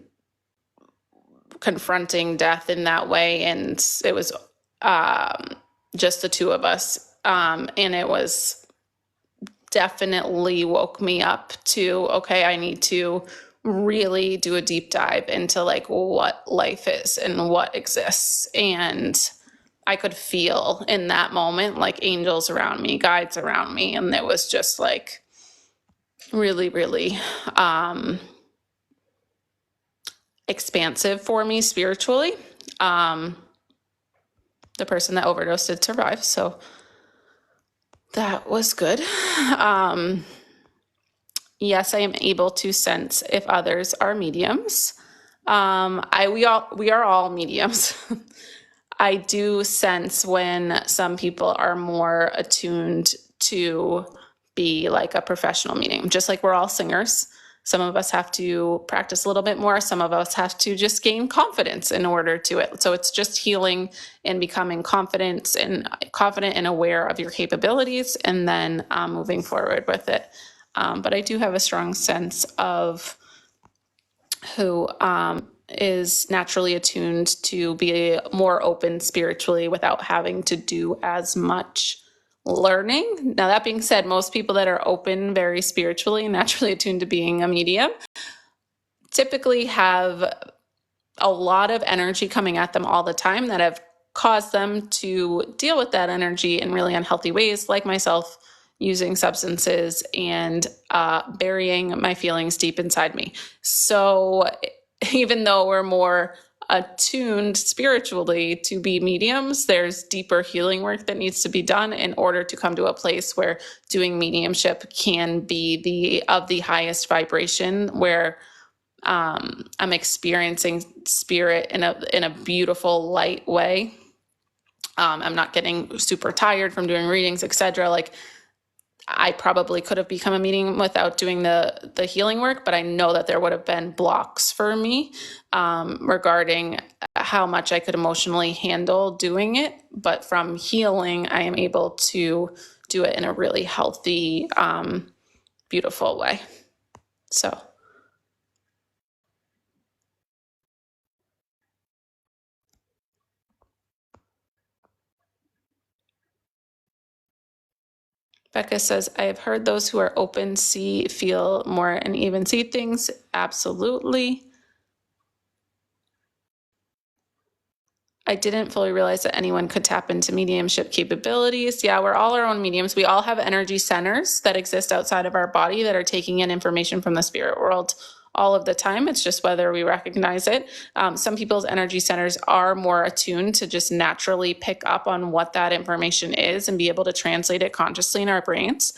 Speaker 1: confronting death in that way, and it was just the two of us, and it was definitely woke me up to, okay, I need to really do a deep dive into like what life is and what exists. And I could feel in that moment like angels around me, guides around me, and it was just like really, really expansive for me spiritually. The person that overdosed did survive, so that was good. Yes, I am able to sense if others are mediums. We are all mediums. I do sense when some people are more attuned to be like a professional medium, just like we're all singers. Some of us have to practice a little bit more. Some of us have to just gain confidence in order to it. So it's just healing and becoming confident and aware of your capabilities, and then moving forward with it. But I do have a strong sense of who is naturally attuned to be more open spiritually without having to do as much learning. Now, that being said, most people that are open very spiritually, naturally attuned to being a medium, typically have a lot of energy coming at them all the time that have caused them to deal with that energy in really unhealthy ways, like myself, using substances and burying my feelings deep inside me. So even though we're more attuned spiritually to be mediums, there's deeper healing work that needs to be done in order to come to a place where doing mediumship can be of the highest vibration, where I'm experiencing spirit in a beautiful, light way. I'm not getting super tired from doing readings, etc. Like, I probably could have become a medium without doing the healing work, but I know that there would have been blocks for me regarding how much I could emotionally handle doing it. But from healing, I am able to do it in a really healthy, beautiful way. So. Becca says, I have heard those who are open see, feel more, and even see things. Absolutely. I didn't fully realize that anyone could tap into mediumship capabilities. Yeah, we're all our own mediums. We all have energy centers that exist outside of our body that are taking in information from the spirit world all of the time. It's just whether we recognize it. Some people's energy centers are more attuned to just naturally pick up on what that information is and be able to translate it consciously in our brains.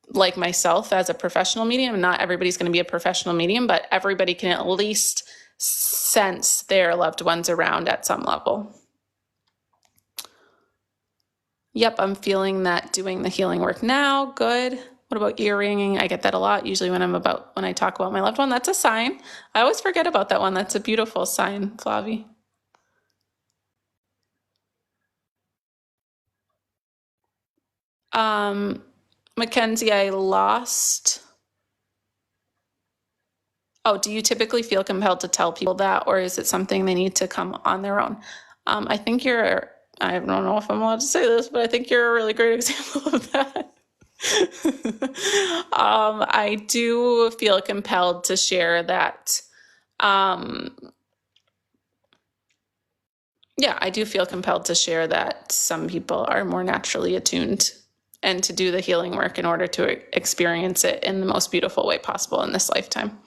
Speaker 1: Like myself as a professional medium, not everybody's going to be a professional medium, but everybody can at least sense their loved ones around at some level. Yep, I'm feeling that doing the healing work now. Good. What about ear ringing? I get that a lot, usually when I talk about my loved one. That's a sign. I always forget about that one. That's a beautiful sign, Flavi. Mackenzie, I lost. Oh, do you typically feel compelled to tell people that, or is it something they need to come on their own? I think I don't know if I'm allowed to say this, but I think you're a really great example of that. I do feel compelled to share that. Yeah, I do feel compelled to share that some people are more naturally attuned, and to do the healing work in order to experience it in the most beautiful way possible in this lifetime.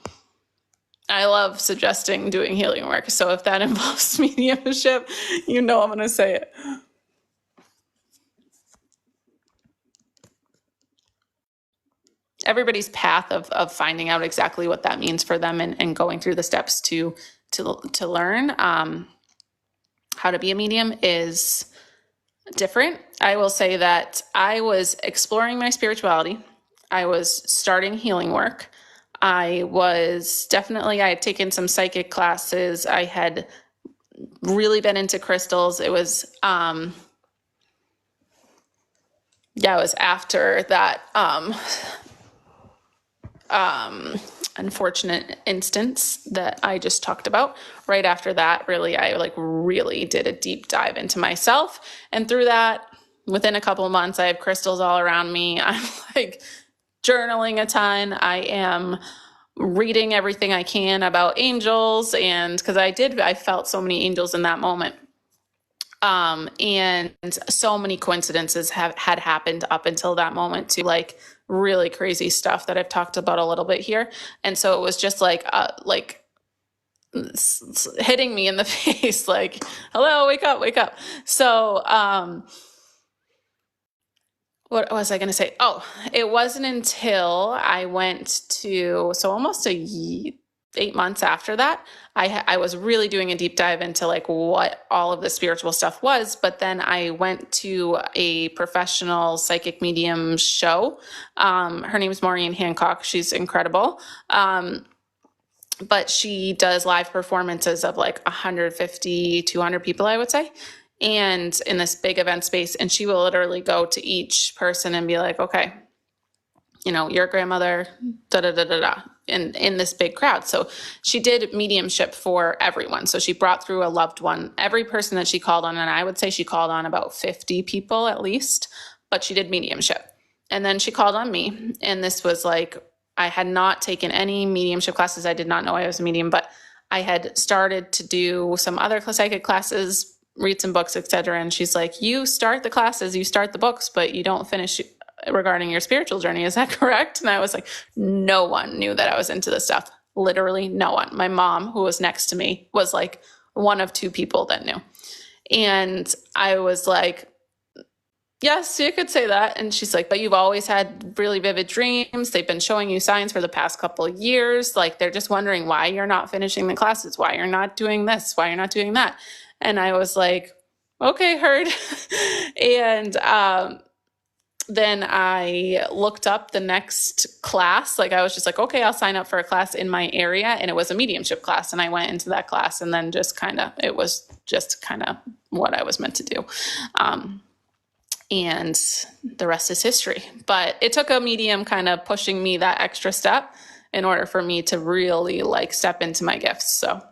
Speaker 1: I love suggesting doing healing work. So if that involves mediumship, I'm going to say it. Everybody's path of finding out exactly what that means for them, and going through the steps to learn how to be a medium is different. I will say that I was exploring my spirituality. I was starting healing work. I had taken some psychic classes. I had really been into crystals. It was, it was after that, unfortunate instance that I just talked about. Right after that, really, I really did a deep dive into myself. And through that, within a couple of months, I have crystals all around me. I'm journaling a ton. I am reading everything I can about angels, and because I felt so many angels in that moment. And so many coincidences had happened up until that moment too, really crazy stuff that I've talked about a little bit here. And so it was just hitting me in the face, hello, wake up. So, what was I going to say? Oh, it wasn't until I went to, so almost 8 months after that, I was really doing a deep dive into like what all of the spiritual stuff was. But then I went to a professional psychic medium show. Her name is Maureen Hancock. She's incredible. But she does live performances of like 150, 200 people, I would say, and in this big event space. And she will literally go to each person and be like, okay, your grandmother, da da da da da, in this big crowd. So she did mediumship for everyone. So she brought through a loved one, every person that she called on, and I would say she called on about 50 people at least, but she did mediumship. And then she called on me, and this was like, I had not taken any mediumship classes. I did not know I was a medium, but I had started to do some other psychic classes, read some books, etc. And she's like, you start the classes, you start the books, but you don't finish regarding your spiritual journey. Is that correct? And I was like, no one knew that I was into this stuff. Literally no one. My mom, who was next to me, was like one of two people that knew. And I was like, yes, you could say that. And she's like, but you've always had really vivid dreams. They've been showing you signs for the past couple of years. Like, they're just wondering why you're not finishing the classes, why you're not doing this, why you're not doing that. And I was like, okay, heard. And then I looked up the next class. Like, I was just like, okay, I'll sign up for a class in my area. And it was a mediumship class. And I went into that class, and then it was just kind of what I was meant to do. And the rest is history. But it took a medium kind of pushing me that extra step in order for me to really like step into my gifts. So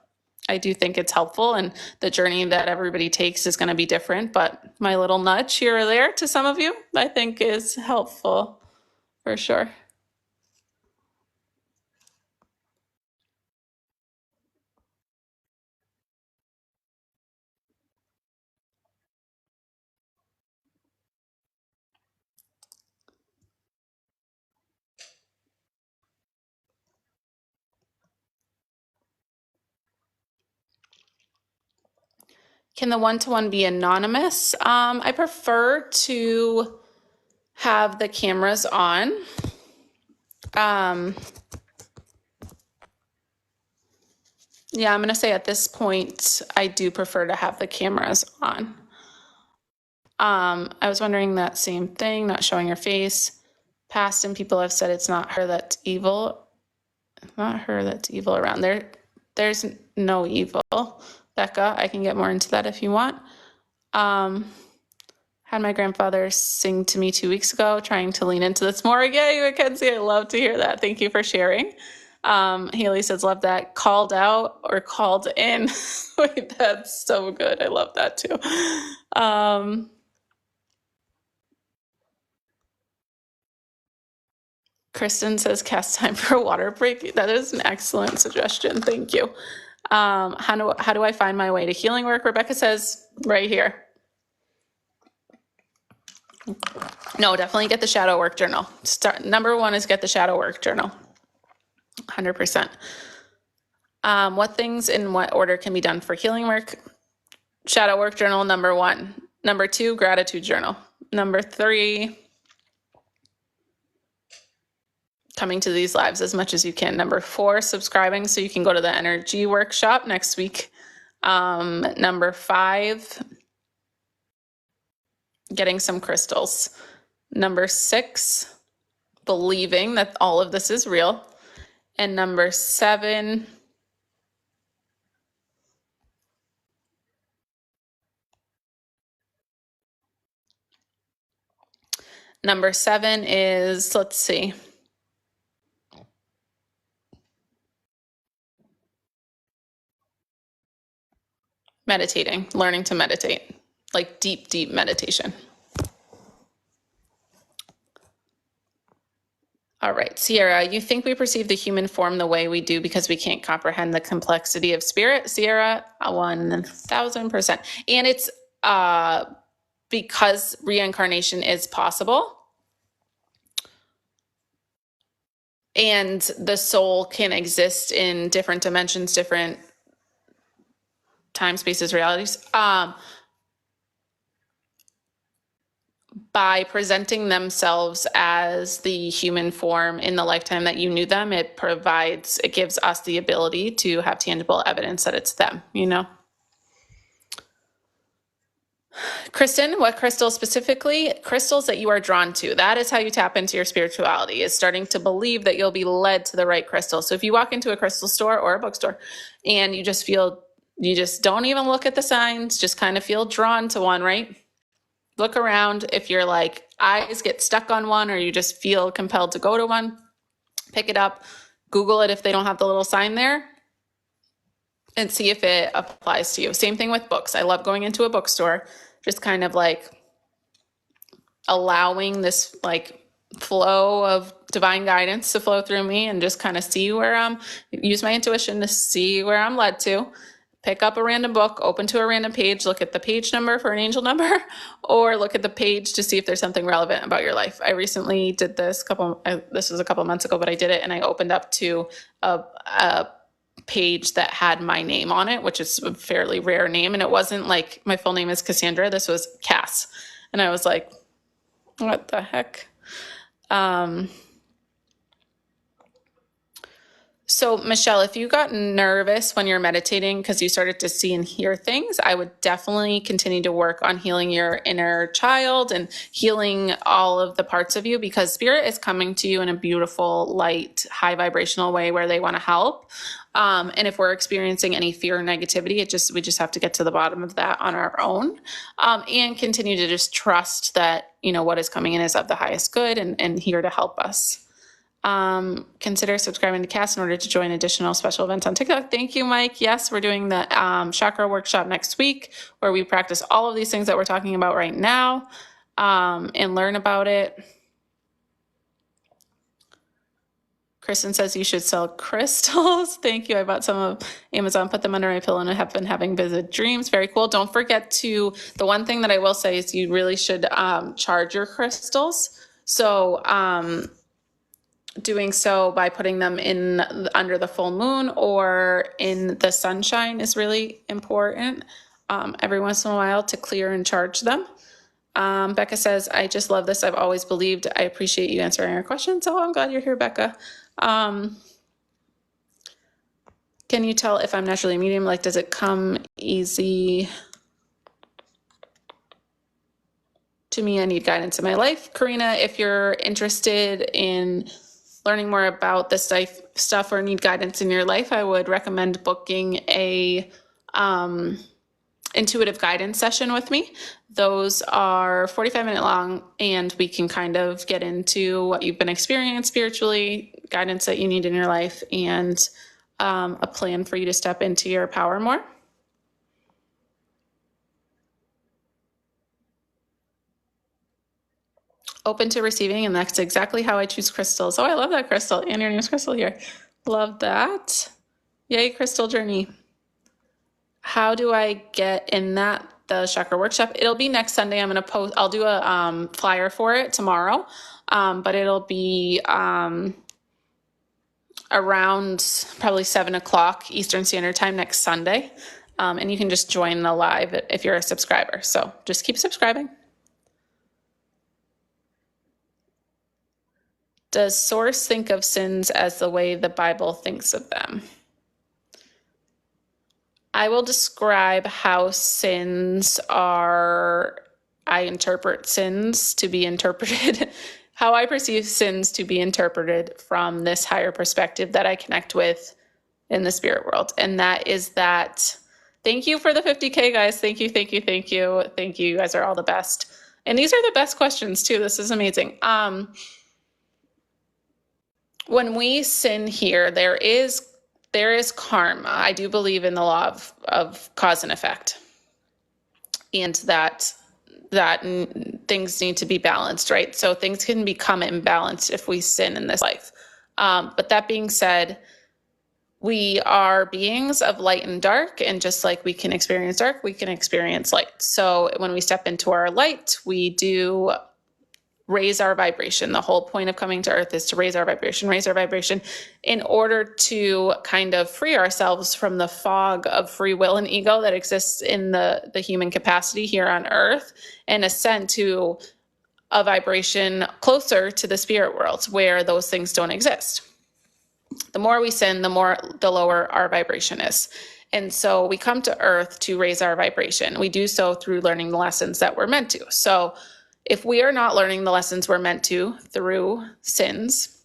Speaker 1: I do think it's helpful, and the journey that everybody takes is going to be different, but my little nudge here or there to some of you, I think, is helpful for sure. Can the one-to-one be anonymous? I prefer to have the cameras on. Yeah, I'm going to say at this point, I do prefer to have the cameras on. I was wondering that same thing, not showing her face. Past and people have said it's not her that's evil. Not her that's evil around there. There's no evil. Becca, I can get more into that if you want. Had my grandfather sing to me 2 weeks ago, trying to lean into this more. Yay, Mackenzie, I love to hear that. Thank you for sharing. Haley says, love that. Called out or called in. Wait, that's so good. I love that too. Kristen says, cast time for a water break. That is an excellent suggestion. Thank you. How do I find my way to healing work? Rebecca says, right here. No, definitely get the shadow work journal. Number one is get the shadow work journal. 100%. What things in what order can be done for healing work? Shadow work journal, number one. Number two, gratitude journal. Number three, coming to these lives as much as you can. Number four, subscribing so you can go to the energy workshop next week. Number five, getting some crystals. Number six, believing that all of this is real. And number seven, is, let's see. Meditating, learning to meditate, like deep, deep meditation. All right, Sierra, you think we perceive the human form the way we do because we can't comprehend the complexity of spirit? Sierra, 1000%. And it's because reincarnation is possible. And the soul can exist in different dimensions, different time, spaces, realities. by presenting themselves as the human form in the lifetime that you knew them, it gives us the ability to have tangible evidence that it's them, you know? Kristen, what crystals specifically? Crystals that you are drawn to. That is how you tap into your spirituality, is starting to believe that you'll be led to the right crystal. So if you walk into a crystal store or a bookstore and you just don't even look at the signs, just kind of feel drawn to one, right? Look around. If your like eyes get stuck on one or you just feel compelled to go to one, pick it up, Google it if they don't have the little sign there, and see if it applies to you. Same thing with books. I love going into a bookstore, just kind of like allowing this like flow of divine guidance to flow through me and just kind of use my intuition to see where I'm led to. Pick up a random book, open to a random page, look at the page number for an angel number, or look at the page to see if there's something relevant about your life. I recently did this this was a couple months ago, but I did it and I opened up to a page that had my name on it, which is a fairly rare name. And it wasn't like my full name is Cassandra. This was Cass. And I was like, what the heck? So Michelle, if you got nervous when you're meditating because you started to see and hear things, I would definitely continue to work on healing your inner child and healing all of the parts of you, because spirit is coming to you in a beautiful, light, high vibrational way where they want to help. And if we're experiencing any fear or negativity, we just have to get to the bottom of that on our own, and continue to just trust that, what is coming in is of the highest good and here to help us. Consider subscribing to Cass in order to join additional special events on TikTok. Thank you, Mike. Yes, we're doing the chakra workshop next week where we practice all of these things that we're talking about right now, and learn about it. Kristen says you should sell crystals. Thank you. I bought some of Amazon, put them under my pillow, and I have been having vivid dreams. Very cool. Don't forget the one thing that I will say is you really should charge your crystals. So doing so by putting them in under the full moon or in the sunshine is really important, every once in a while, to clear and charge them. Becca says, I just love this. I've always believed. I appreciate you answering our questions. Oh, I'm glad you're here, Becca. Can you tell if I'm naturally medium? Like, does it come easy to me? I need guidance in my life. Karina, if you're interested in learning more about this stuff or need guidance in your life, I would recommend booking a intuitive guidance session with me. Those are 45-minute long, and we can kind of get into what you've been experiencing spiritually, guidance that you need in your life, and a plan for you to step into your power more. Open to receiving, and that's exactly how I choose crystals. Oh, I love that crystal. And your name's Crystal here. Love that. Yay, Crystal Journey. How do I get in the chakra workshop? It'll be next Sunday. I'll do a flyer for it tomorrow, but it'll be around probably 7:00 Eastern Standard Time next Sunday. And you can just join the live if you're a subscriber. So just keep subscribing. Does Source think of sins as the way the Bible thinks of them? I will describe how I interpret sins to be interpreted, how I perceive sins to be interpreted from this higher perspective that I connect with in the spirit world. And that is that, thank you for the 50K, guys. Thank you, thank you, thank you. Thank you. You guys are all the best. And these are the best questions too. This is amazing. When we sin here, there is karma. I do believe in the law of cause and effect, and that things need to be balanced, right? So things can become imbalanced if we sin in this life. But that being said, we are beings of light and dark, and just like we can experience dark, we can experience light. So when we step into our light, we do raise our vibration. The whole point of coming to Earth is to raise our vibration in order to kind of free ourselves from the fog of free will and ego that exists in the human capacity here on Earth, and ascend to a vibration closer to the spirit world where those things don't exist. The more we sin, the lower our vibration is. And so we come to earth to raise our vibration. We do so through learning the lessons that we're meant to. So if we are not learning the lessons we're meant to through sins,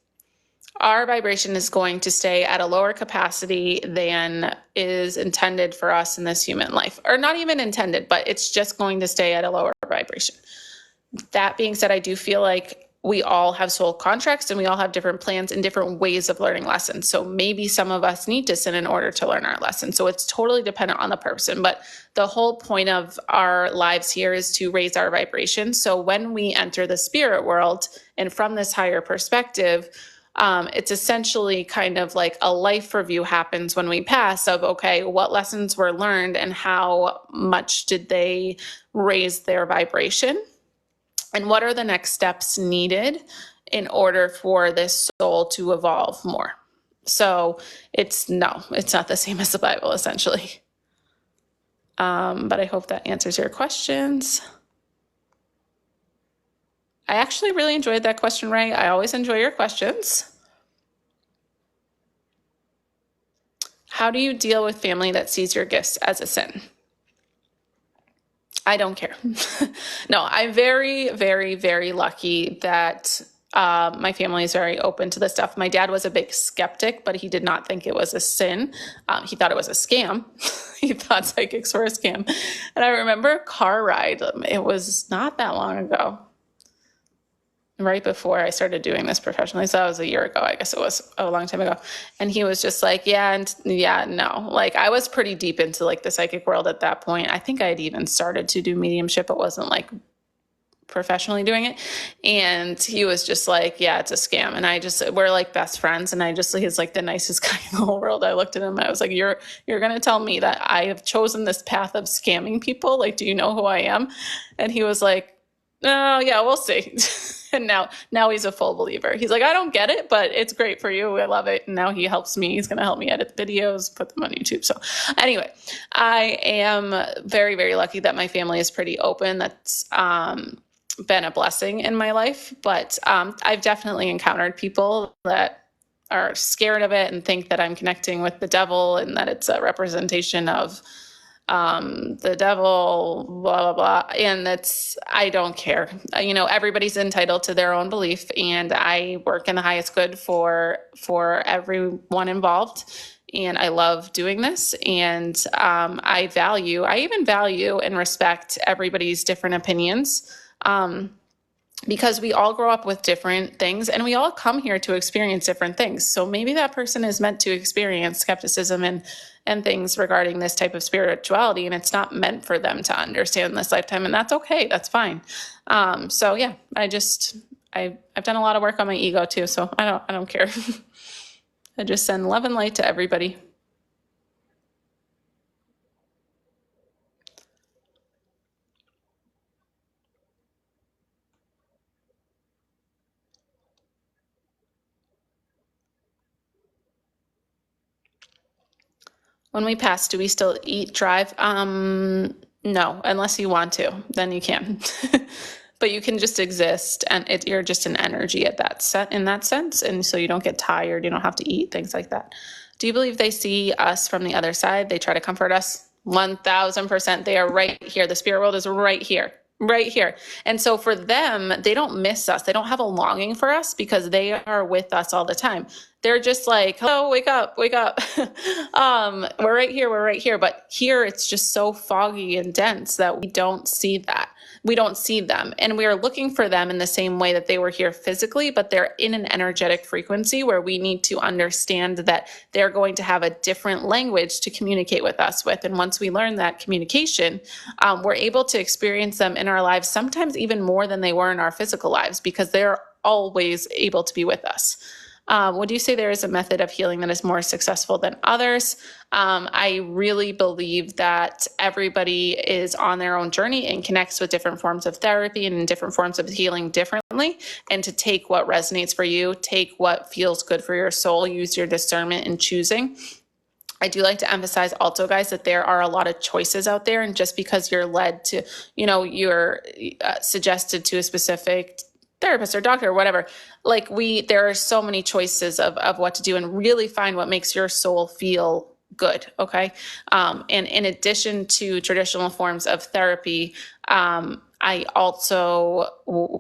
Speaker 1: our vibration is going to stay at a lower capacity than is intended for us in this human life. Or not even intended, but it's just going to stay at a lower vibration. That being said, I do feel like we all have soul contracts and we all have different plans and different ways of learning lessons. So maybe some of us need to sin in order to learn our lesson. So it's totally dependent on the person. But the whole point of our lives here is to raise our vibration. So when we enter the spirit world and from this higher perspective, it's essentially kind of like a life review happens when we pass of, okay, what lessons were learned and how much did they raise their vibration? And what are the next steps needed in order for this soul to evolve more? So it's not the same as the Bible, essentially. But I hope that answers your questions. I actually really enjoyed that question, Ray. I always enjoy your questions. How do you deal with family that sees your gifts as a sin? I don't care. No, I'm very, very, very lucky that my family is very open to this stuff. My dad was a big skeptic, but he did not think it was a sin. He thought it was a scam. He thought psychics were a scam. And I remember a car ride. It was not that long ago, right before I started doing this professionally. So that was a year ago. I guess it was a long time ago. And he was just like, no. Like I was pretty deep into like the psychic world at that point. I think I had even started to do mediumship. It wasn't like professionally doing it. And he was just like, yeah, it's a scam. And we're like best friends. And he's like the nicest guy in the whole world. I looked at him and I was like, you're going to tell me that I have chosen this path of scamming people? Like, do you know who I am? And he was like, oh yeah, we'll see. And now he's a full believer. He's like, I don't get it, but it's great for you. I love it. And now he helps me. He's going to help me edit the videos, put them on YouTube. So anyway, I am very, very lucky that my family is pretty open. That's been a blessing in my life. But I've definitely encountered people that are scared of it and think that I'm connecting with the devil and that it's a representation of the devil, blah, blah, blah. And I don't care. Everybody's entitled to their own belief, and I work in the highest good for everyone involved. And I love doing this. And I even value and respect everybody's different opinions. Because we all grow up with different things and we all come here to experience different things. So maybe that person is meant to experience skepticism and things regarding this type of spirituality, and it's not meant for them to understand this lifetime, and that's okay. That's fine. So yeah, I've done a lot of work on my ego too, so I don't care. I just send love and light to everybody. When we pass, do we still eat, drive? No, unless you want to, then you can. But you can just exist, and you're just an energy in that sense, and so you don't get tired, you don't have to eat, things like that. Do you believe they see us from the other side? They try to comfort us? 1000%. They are right here. The spirit world is right here. Right here. And so for them, they don't miss us. They don't have a longing for us because they are with us all the time. They're just like, hello, wake up, wake up. We're right here. We're right here. But here it's just so foggy and dense that we don't see that. We don't see them. And we are looking for them in the same way that they were here physically, but they're in an energetic frequency where we need to understand that they're going to have a different language to communicate with us with. And once we learn that communication, we're able to experience them in our lives, sometimes even more than they were in our physical lives, because they're always able to be with us. Would you say there is a method of healing that is more successful than others? I really believe that everybody is on their own journey and connects with different forms of therapy and different forms of healing differently. And to take what resonates for you, take what feels good for your soul, use your discernment in choosing. I do like to emphasize also, guys, that there are a lot of choices out there. And just because you're led to, you're suggested to a specific therapist or doctor or whatever, like there are so many choices of what to do, and really find what makes your soul feel good. Okay. And in addition to traditional forms of therapy, I also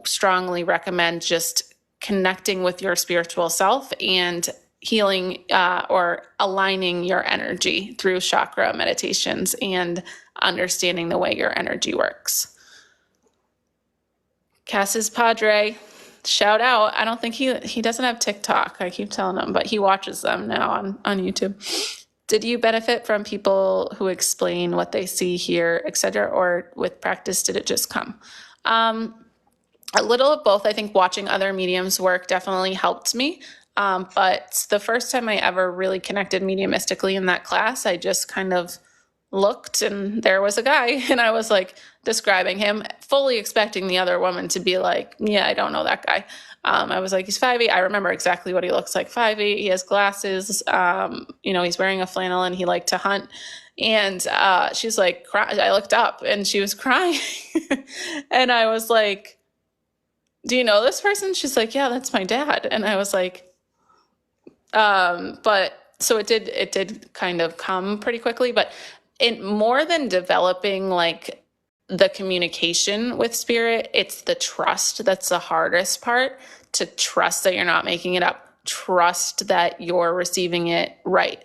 Speaker 1: strongly recommend just connecting with your spiritual self and healing or aligning your energy through chakra meditations and understanding the way your energy works. Cass's Padre, shout out. I don't think he doesn't have TikTok. I keep telling him, but he watches them now on YouTube. Did you benefit from people who explain what they see, hear, etc., or with practice did it just come? A little of both. I think watching other mediums work definitely helped me. But the first time I ever really connected mediumistically in that class, I just kind of looked and there was a guy, and I was like describing him, fully expecting the other woman to be like, yeah, I don't know that guy. I was like, he's 5'8". I remember exactly what he looks like. 5'8". He has glasses. He's wearing a flannel and he liked to hunt. And she's like, I looked up and she was crying. And I was like, do you know this person? She's like, yeah, that's my dad. And I was like, but so it did kind of come pretty quickly, but more than developing like the communication with spirit, it's the trust that's the hardest part. To trust that you're not making it up, trust that you're receiving it right,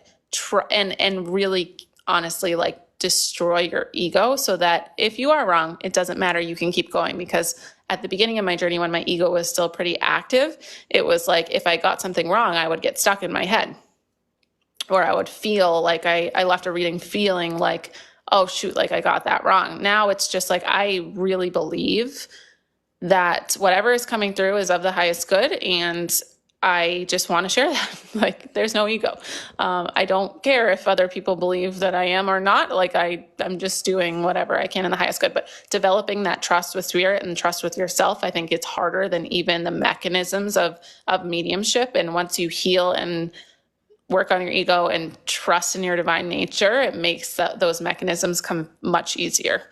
Speaker 1: and really honestly like destroy your ego, so that if you are wrong, it doesn't matter, you can keep going. Because at the beginning of my journey, when my ego was still pretty active, it was like if I got something wrong, I would get stuck in my head, or I would feel like I left a reading feeling like, oh shoot, like I got that wrong. Now it's just like I really believe that whatever is coming through is of the highest good, and I just want to share that. Like, there's no ego. I don't care if other people believe that I am or not. Like, I'm just doing whatever I can in the highest good. But developing that trust with spirit and trust with yourself, I think it's harder than even the mechanisms of mediumship. And once you heal and work on your ego and trust in your divine nature, it makes those mechanisms come much easier.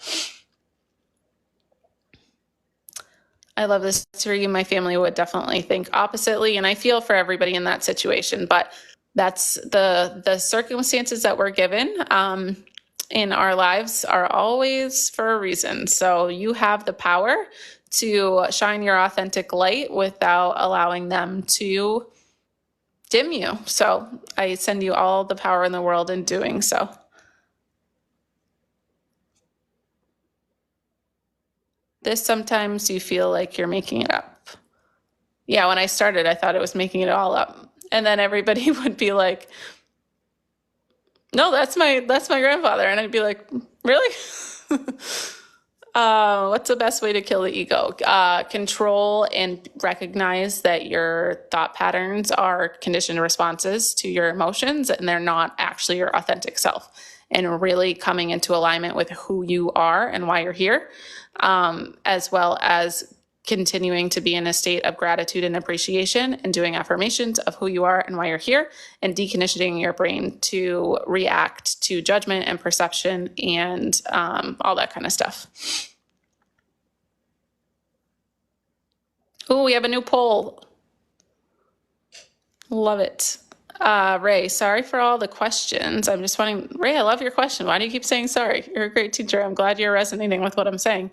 Speaker 1: I love this for you. My family would definitely think oppositely, and I feel for everybody in that situation, but that's the circumstances that we're given in our lives are always for a reason. So you have the power to shine your authentic light without allowing them to dim you. So I send you all the power in the world in doing so. This sometimes you feel like you're making it up. Yeah, when I started, I thought it was making it all up. And then everybody would be like, no, that's my grandfather. And I'd be like, really? What's the best way to kill the ego? Control and recognize that your thought patterns are conditioned responses to your emotions, and they're not actually your authentic self. And really coming into alignment with who you are and why you're here, as well as continuing to be in a state of gratitude and appreciation, and doing affirmations of who you are and why you're here, and deconditioning your brain to react to judgment and perception and all that kind of stuff. Oh, we have a new poll. Love it. Ray, sorry for all the questions. I'm just wanting, Ray, I love your question. Why do you keep saying sorry? You're a great teacher. I'm glad you're resonating with what I'm saying.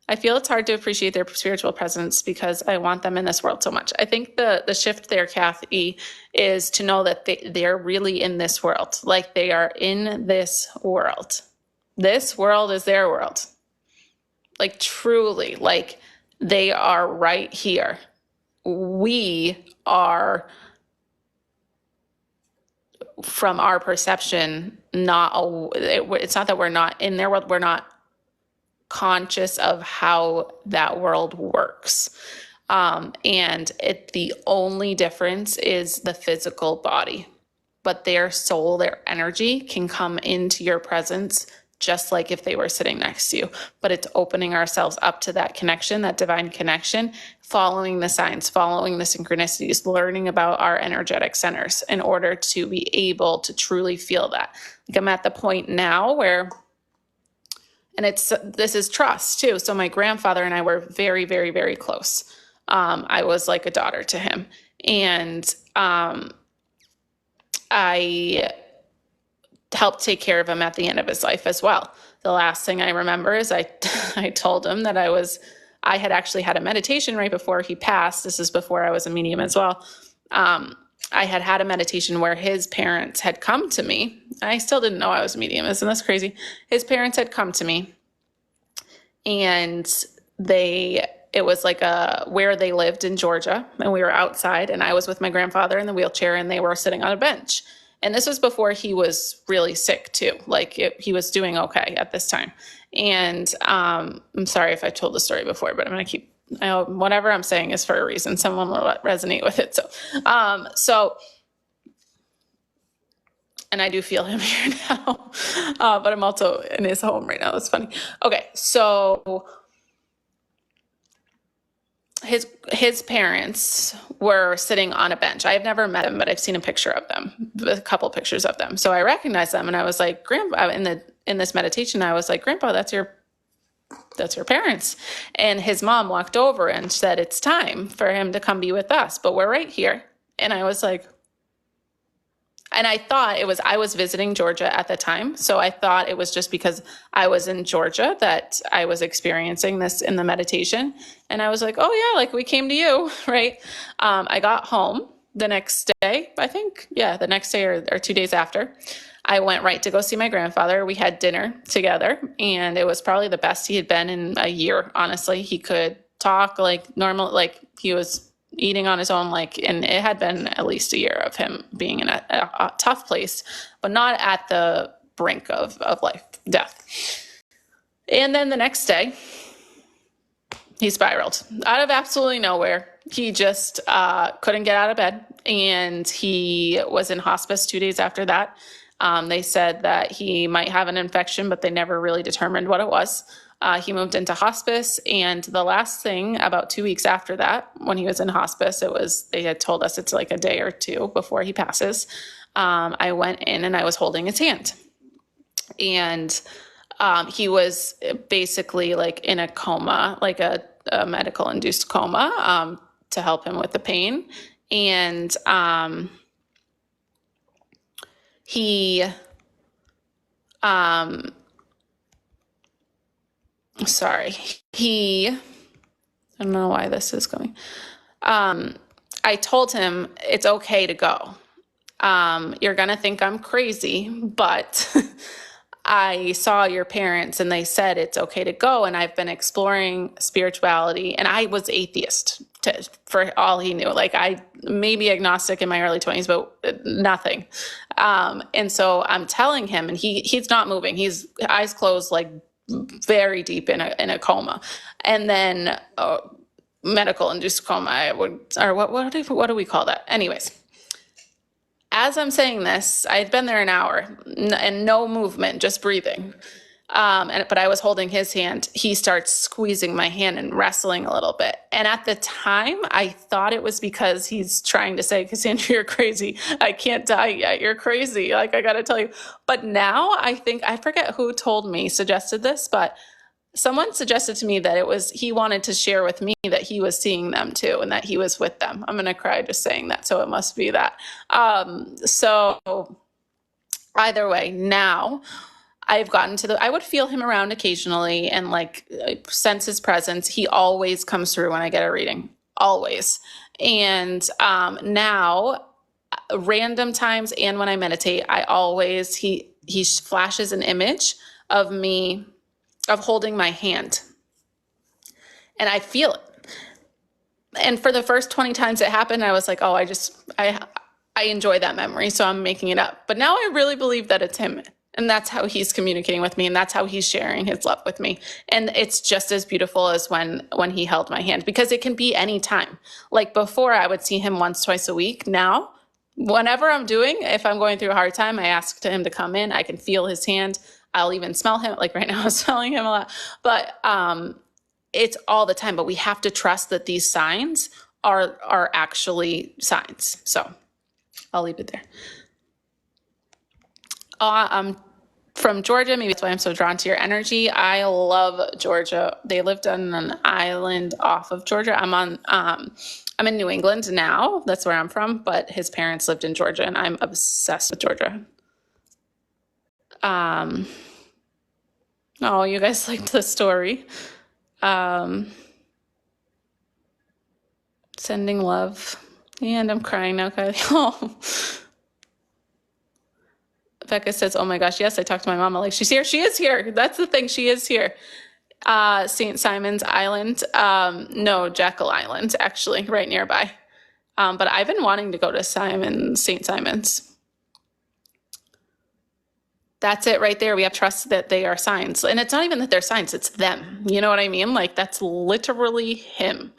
Speaker 1: I feel it's hard to appreciate their spiritual presence because I want them in this world so much. I think the shift there, Kathy, is to know that they're really in this world. Like, they are in this world. This world is their world. Like, truly, like, they are right here. We are, from our perception, it's not that we're not in their world, we're not conscious of how that world works. And the only difference is the physical body, but their soul, their energy can come into your presence just like if they were sitting next to you. But it's opening ourselves up to that connection, that divine connection, following the signs, following the synchronicities, learning about our energetic centers in order to be able to truly feel that. Like I'm at the point now where, and this is trust too. So my grandfather and I were very, very, very close. I was like a daughter to him. And I helped take care of him at the end of his life as well. The last thing I remember is I told him that I had actually had a meditation right before he passed. This is before I was a medium as well. I had a meditation where his parents had come to me. I still didn't know I was a medium. Isn't this crazy? His parents had come to me, and it was like where they lived in Georgia, and we were outside, and I was with my grandfather in the wheelchair, and they were sitting on a bench. And this was before he was really sick too. Like he was doing okay at this time. And I'm sorry if I told the story before, but I'm going to keep, whatever I'm saying is for a reason. Someone will resonate with it. So, and I do feel him here now, but I'm also in his home right now. That's funny. Okay. So his parents were sitting on a bench. I've never met him, but I've seen a picture of them, a couple pictures of them. So I recognized them, and I was like, Grandpa, in this meditation, I was like, Grandpa, that's your parents. And his mom walked over and said, it's time for him to come be with us, but we're right here. And I was like, and I thought I was visiting Georgia at the time. So I thought it was just because I was in Georgia that I was experiencing this in the meditation. And I was like, oh yeah, like we came to you, right? I got home the next day, I think. Yeah, the next day or 2 days after. I went right to go see my grandfather. We had dinner together, and it was probably the best he had been in a year, honestly. He could talk like normal, like he was eating on his own, and it had been at least a year of him being in a tough place, but not at the brink of death. And then the next day, he spiraled out of absolutely nowhere. He just couldn't get out of bed, and he was in hospice 2 days after that. They said that he might have an infection, but they never really determined what it was. He moved into hospice, and the last thing, about 2 weeks after that, when he was in hospice, they had told us it's like a day or two before he passes. I went in and I was holding his hand, and he was basically like in a coma, like a medical induced coma, to help him with the pain. And he I don't know why this is going. I told him it's okay to go. You're going to think I'm crazy, but I saw your parents and they said it's okay to go. And I've been exploring spirituality, and I was atheist for all he knew. Like I may be agnostic in my early 20s, but nothing. And so I'm telling him, and he's not moving. He's eyes closed, like very deep in a coma. And then medical induced coma, what do we call that? Anyways, as I'm saying this, I had been there an hour and no movement, just breathing. But I was holding his hand. He starts squeezing my hand and wrestling a little bit. And at the time, I thought it was because he's trying to say, Cassandra, you're crazy. I can't die yet. You're crazy. Like, I got to tell you. But now I forget who suggested this, but someone suggested to me that he wanted to share with me that he was seeing them too, and that he was with them. I'm going to cry just saying that. So it must be that. So either way, now I've gotten I would feel him around occasionally and like sense his presence. He always comes through when I get a reading, always. And now random times and when I meditate, he flashes an image of me, of holding my hand, and I feel it. And for the first 20 times it happened, I was like, oh, I enjoy that memory, so I'm making it up. But now I really believe that it's him. And that's how he's communicating with me. And that's how he's sharing his love with me. And it's just as beautiful as when he held my hand, because it can be any time. Like before, I would see him once, twice a week. Now, whenever if I'm going through a hard time, I ask him to come in. I can feel his hand. I'll even smell him. Like right now, I'm smelling him a lot. But it's all the time. But we have to trust that these signs are actually signs. So I'll leave it there. I'm from Georgia. Maybe that's why I'm so drawn to your energy. I love Georgia. They lived on an island off of Georgia. I'm in New England now. That's where I'm from. But his parents lived in Georgia, and I'm obsessed with Georgia. Oh, you guys liked the story. Sending love. And I'm crying now, Kylie. Oh. Becca says, oh my gosh, yes, I talked to my mama. Like, she's here. She is here. That's the thing. She is here. St. Simon's Island. No, Jekyll Island, actually, right nearby. But I've been wanting to go to St. Simon's. That's it right there. We have trust that they are signs. And it's not even that they're signs, it's them. You know what I mean? Like, that's literally him.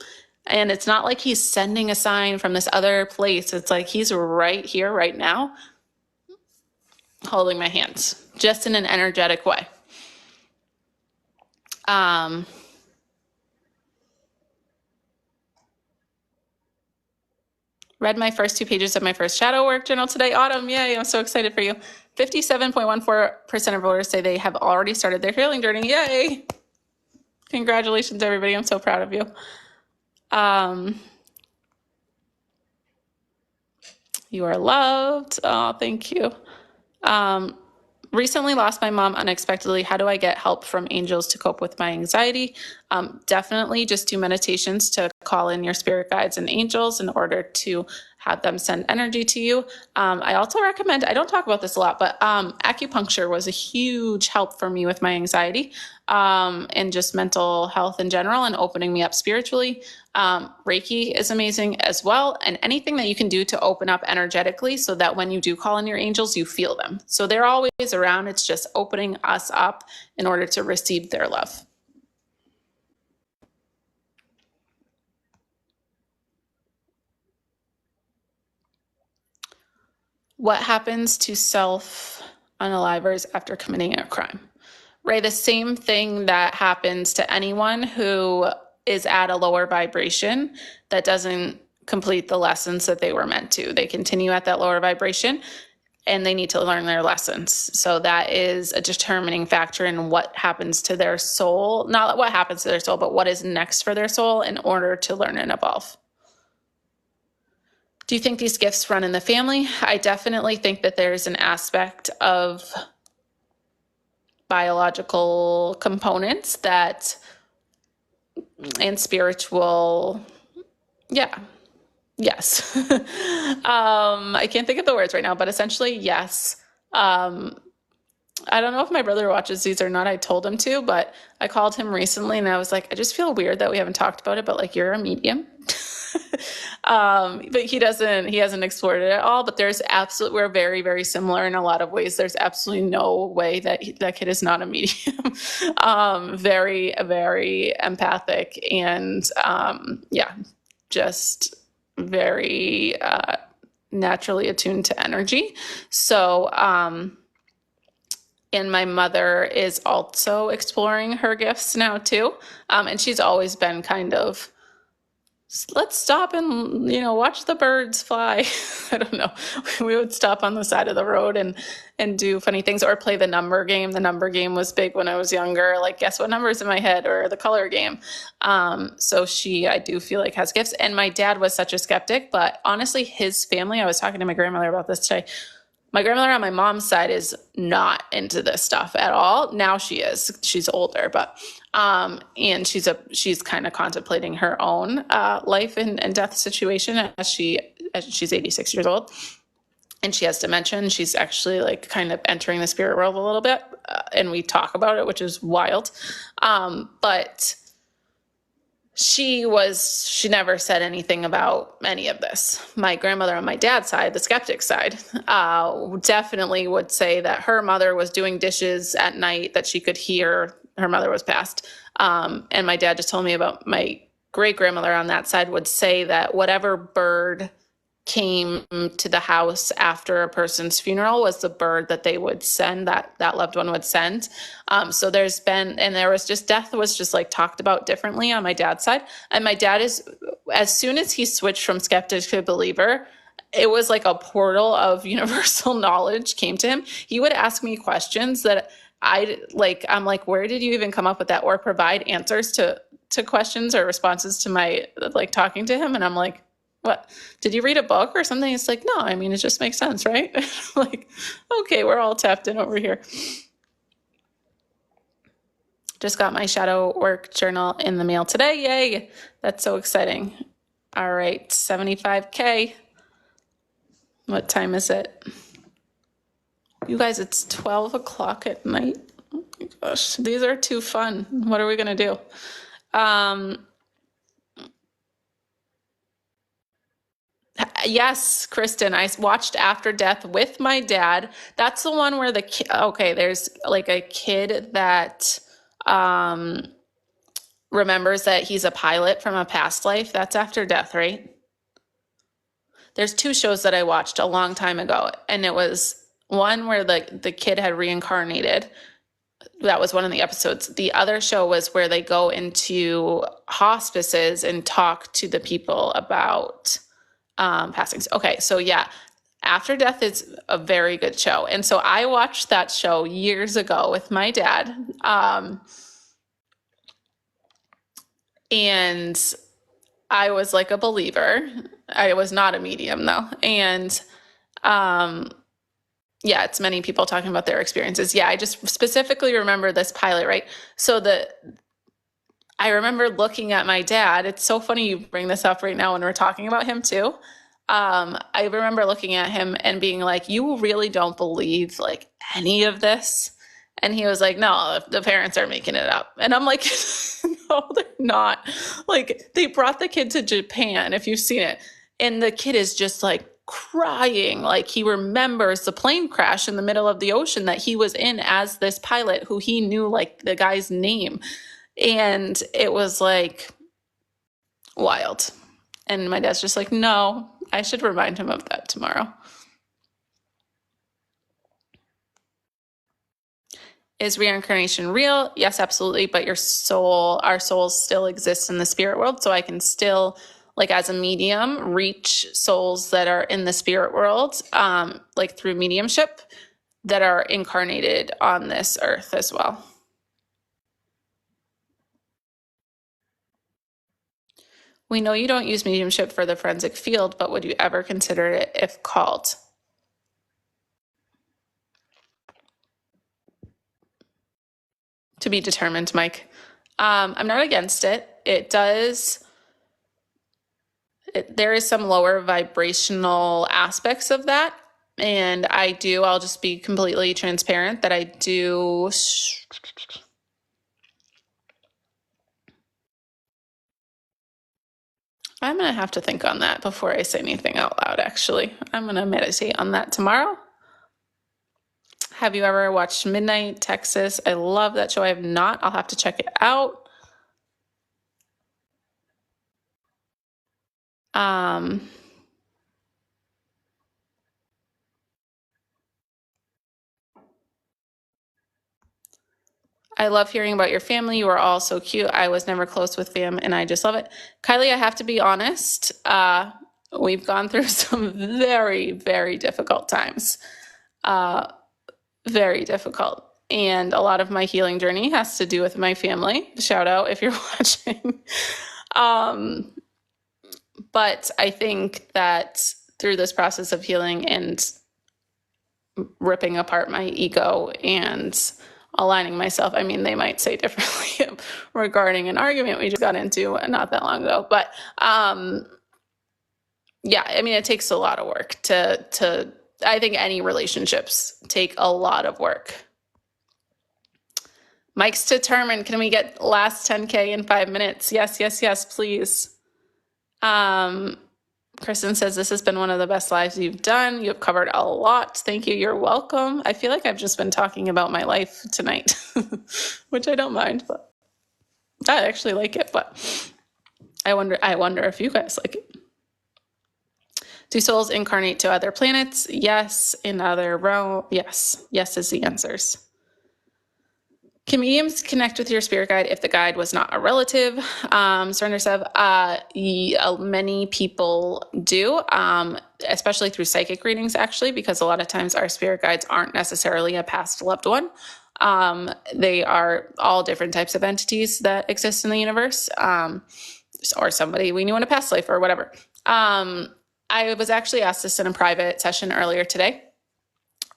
Speaker 1: And it's not like he's sending a sign from this other place. It's like he's right here, right now, holding my hands, just in an energetic way. Read my first 2 pages of my first shadow work journal today. Autumn, yay, I'm so excited for you. 57.14% of voters say they have already started their healing journey. Yay. Congratulations, everybody. I'm so proud of you. You are loved. Oh, thank you. Recently lost my mom unexpectedly. How do I get help from angels to cope with my anxiety? Definitely just do meditations to call in your spirit guides and angels in order to have them send energy to you. I also recommend, I don't talk about this a lot, but acupuncture was a huge help for me with my anxiety and just mental health in general and opening me up spiritually. Reiki is amazing as well. And anything that you can do to open up energetically so that when you do call in your angels, you feel them. So they're always around. It's just opening us up in order to receive their love. What happens to self-unalivers after committing a crime? Ray, the same thing that happens to anyone who is at a lower vibration that doesn't complete the lessons that they were meant to. They continue at that lower vibration and they need to learn their lessons. So that is a determining factor in what happens to their soul. Not what happens to their soul, but what is next for their soul in order to learn and evolve. Do you think these gifts run in the family? I definitely think that there's an aspect of biological components that and spiritual, yeah, yes. I can't think of the words right now, but essentially, yes. I don't know if my brother watches these or not. I told him to, but I called him recently and I was like, I just feel weird that we haven't talked about it, but like, you're a medium. But he hasn't explored it at all, but we're very, very similar in a lot of ways. There's absolutely no way that that kid is not a medium. Very, very empathic and, just very, naturally attuned to energy. So, and my mother is also exploring her gifts now too. And she's always been kind of, let's stop and, watch the birds fly. I don't know. We would stop on the side of the road and do funny things or play the number game. The number game was big when I was younger, like guess what number is in my head or the color game. So I do feel like has gifts. And my dad was such a skeptic, but honestly, his family, I was talking to my grandmother about this today. My grandmother on my mom's side is not into this stuff at all. Now she is. She's older, but and she's kind of contemplating her own life and death situation as she's 86 years old, and she has dementia. And she's actually like kind of entering the spirit world a little bit, and we talk about it, which is wild. But she never said anything about any of this. My grandmother on my dad's side, the skeptic side, definitely would say that her mother was doing dishes at night that she could hear her mother was passed. And my dad just told me about my great grandmother on that side would say that whatever bird came to the house after a person's funeral was the bird that they would send, that loved one would send. So there's been, and there was just, death was just like talked about differently on my dad's side. And my dad is, as soon as he switched from skeptic to believer, it was like a portal of universal knowledge came to him. He would ask me questions that I'm like, where did you even come up with that? Or provide answers to questions or responses to my, like, talking to him. And I'm like, what, did you read a book or something? It's like, no, I mean, it just makes sense, right? Like, okay, we're all tapped in over here. Just got my shadow work journal in the mail today. Yay. That's so exciting. All right, 75K. What time is it? You guys, it's 12 o'clock at night. Oh my gosh, these are too fun. What are we going to do? Yes, Kristen, I watched After Death with my dad. That's the one where there's like a kid that remembers that he's a pilot from a past life. That's After Death, right? There's two shows that I watched a long time ago, and it was one where the kid had reincarnated. That was one of the episodes. The other show was where they go into hospices and talk to the people about passings. Okay, so yeah, After Death is a very good show. And so I watched that show years ago with my dad. And I was like a believer. I was not a medium though. And yeah, it's many people talking about their experiences. Yeah, I just specifically remember this pilot, right? So I remember looking at my dad. It's so funny you bring this up right now when we're talking about him too. I remember looking at him and being like, you really don't believe like any of this? And he was like, no, the parents are making it up. And I'm like, no, they're not. Like, they brought the kid to Japan, if you've seen it, and the kid is just like crying. Like, he remembers the plane crash in the middle of the ocean that he was in as this pilot who he knew like the guy's name. And it was like wild. And my dad's just like, no, I should remind him of that tomorrow. Is reincarnation real? Yes, absolutely. But our souls still exist in the spirit world. So I can still, like, as a medium, reach souls that are in the spirit world, like through mediumship, that are incarnated on this earth as well. We know you don't use mediumship for the forensic field, but would you ever consider it if called? To be determined, Mike. I'm not against it. There is some lower vibrational aspects of that. And I'll just be completely transparent that I do. I'm going to have to think on that before I say anything out loud, actually. I'm going to meditate on that tomorrow. Have you ever watched Midnight Texas? I love that show. I have not. I'll have to check it out. I love hearing about your family. You are all so cute. I was never close with fam, and I just love it. Kylie, I have to be honest. We've gone through some very, very difficult times. Very difficult. And a lot of my healing journey has to do with my family. Shout out if you're watching. But I think that through this process of healing and ripping apart my ego and aligning myself, I mean, they might say differently regarding an argument we just got into not that long ago. But yeah, I mean, it takes a lot of work to I think any relationships take a lot of work. Mike's determined. Can we get last 10K in 5 minutes? Yes, yes, yes, please. Kristen says, this has been one of the best lives you've done. You've covered a lot. Thank you. You're welcome. I feel like I've just been talking about my life tonight, which I don't mind, but I actually like it. But I wonder if you guys like it. Do souls incarnate to other planets? Yes. In other realms? Yes. Yes is the answers. Can mediums connect with your spirit guide if the guide was not a relative? Surrender Sev, many people do, especially through psychic readings, actually, because a lot of times our spirit guides aren't necessarily a past loved one. They are all different types of entities that exist in the universe, or somebody we knew in a past life or whatever. I was actually asked this in a private session earlier today.